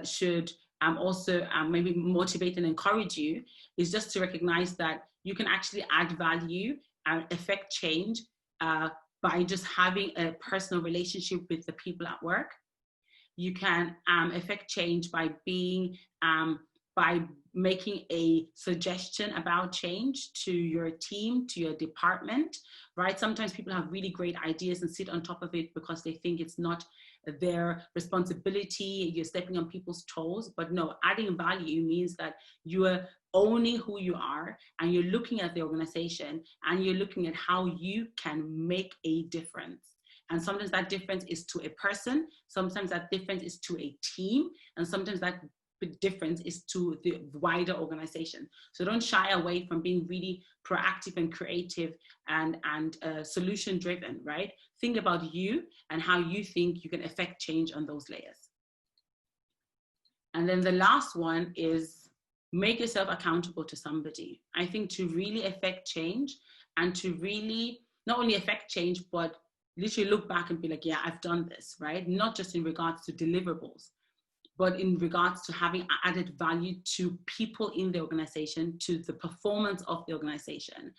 B: should also maybe motivate and encourage you, is just to recognize that you can actually add value and affect change by just having a personal relationship with the people at work. You can affect change by being, by making a suggestion about change to your team, to your department, right? Sometimes people have really great ideas and sit on top of it because they think it's not their responsibility, you're stepping on people's toes. But no, adding value means that you are owning who you are, and you're looking at the organization, and you're looking at how you can make a difference. And sometimes that difference is to a person, sometimes that difference is to a team, and sometimes that difference is to the wider organization. So don't shy away from being really proactive and creative and solution driven, right? Think about you and how you think you can affect change on those layers. And then the last one is make yourself accountable to somebody. I think to really affect change and to really not only affect change, but literally look back and be like, yeah, I've done this, right? Not just in regards to deliverables, but in regards to having added value to people in the organization, to the performance of the organization.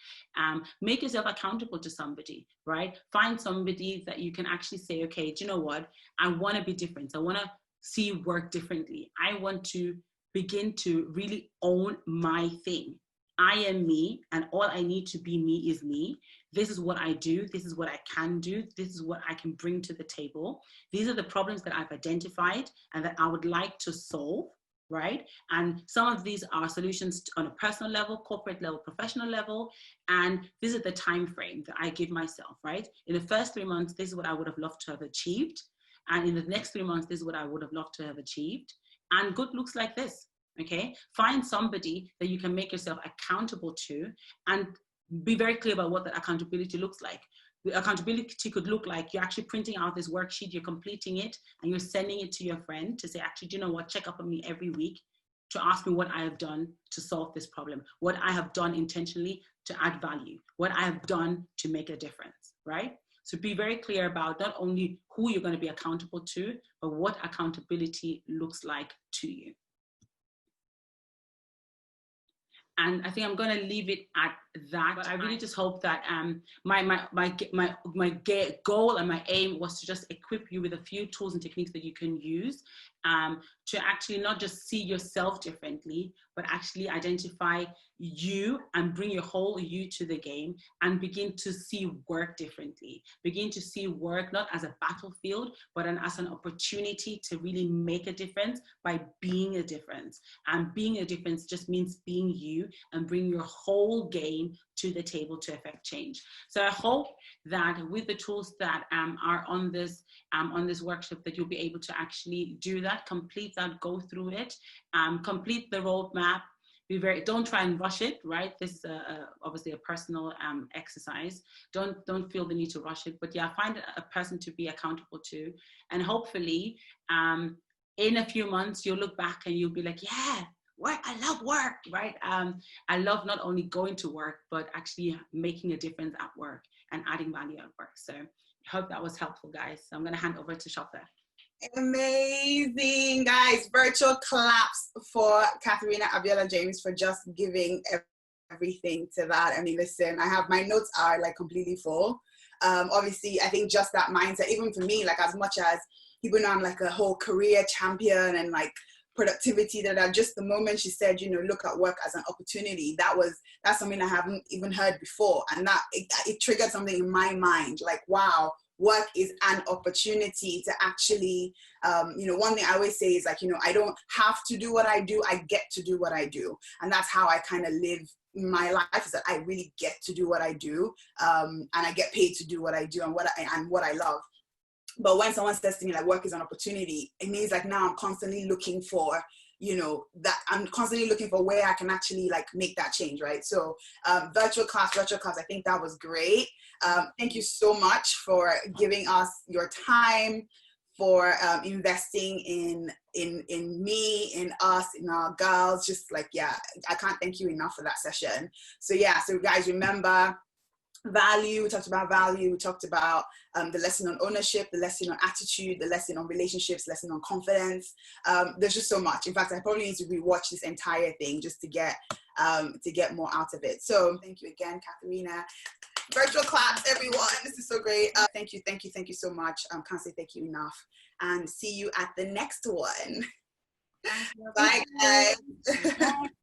B: Make yourself accountable to somebody, right? Find somebody that you can actually say, okay, do you know what? I want to be different. I want to see work differently. I want to begin to really own my thing. I am me, and all I need to be me is me. This is what I do. This is what I can do. This is what I can bring to the table. These are the problems that I've identified and that I would like to solve, right? And some of these are solutions on a personal level, corporate level, professional level. And this is the time frame that I give myself, right? In the first 3 months, this is what I would have loved to have achieved. And in the next 3 months, this is what I would have loved to have achieved. And good looks like this. Okay, find somebody that you can make yourself accountable to and be very clear about what that accountability looks like. The accountability could look like you're actually printing out this worksheet, you're completing it, and you're sending it to your friend to say, actually, do you know what, check up on me every week to ask me what I have done to solve this problem, what I have done intentionally to add value, what I have done to make a difference, right? So be very clear about not only who you're going to be accountable to, but what accountability looks like to you. And I think I'm going to leave it at that. But I really just hope that my goal and my aim was to just equip you with a few tools and techniques that you can use to actually not just see yourself differently, but actually identify you and bring your whole you to the game and begin to see work differently. Begin to see work not as a battlefield, but as an opportunity to really make a difference by being a difference. And being a difference just means being you and bring your whole game to the table to affect change. So I hope that with the tools that are on this workshop, that you'll be able to actually do that, complete that, go through it, complete the roadmap. Don't try and rush it, right? This is obviously a personal exercise. Don't feel the need to rush it, but yeah, find a person to be accountable to, and hopefully in a few months you'll look back and you'll be like, yeah, work, I love work, right? I love not only going to work, but actually making a difference at work and adding value at work. So I hope that was helpful, guys. So I'm going to hand over to Shopta.
A: Amazing, guys. Virtual claps for Katharina Abiola James for just giving everything to that. I mean, listen, my notes are like completely full. Obviously, I think just that mindset, even for me, like as much as people know I'm like a whole career champion and like productivity, that just the moment she said, you know, look at work as an opportunity, that's something I haven't even heard before. And that it triggered something in my mind, like, wow, work is an opportunity to actually, you know, one thing I always say is like, you know, I don't have to do what I do, I get to do what I do. And that's how I kind of live my life, is that I really get to do what I do, and I get paid to do what I do and what I love. But when someone says to me like work is an opportunity, it means like now I'm constantly looking for, you know, that I'm constantly looking for where I can actually like make that change, right? So virtual class, I think that was great. Thank you so much for giving us your time, for investing in me, in us, in our girls. Just like, yeah, I can't thank you enough for that session. So yeah, so guys, remember, value, we talked about value, we talked about the lesson on ownership, the lesson on attitude, the lesson on relationships, lesson on confidence. There's just so much. In fact, I probably need to rewatch this entire thing just to get more out of it. So thank you again, Katharina. Virtual claps, everyone. This is so great. Thank you so much. Can't say thank you enough. And see you at the next one. Bye, guys.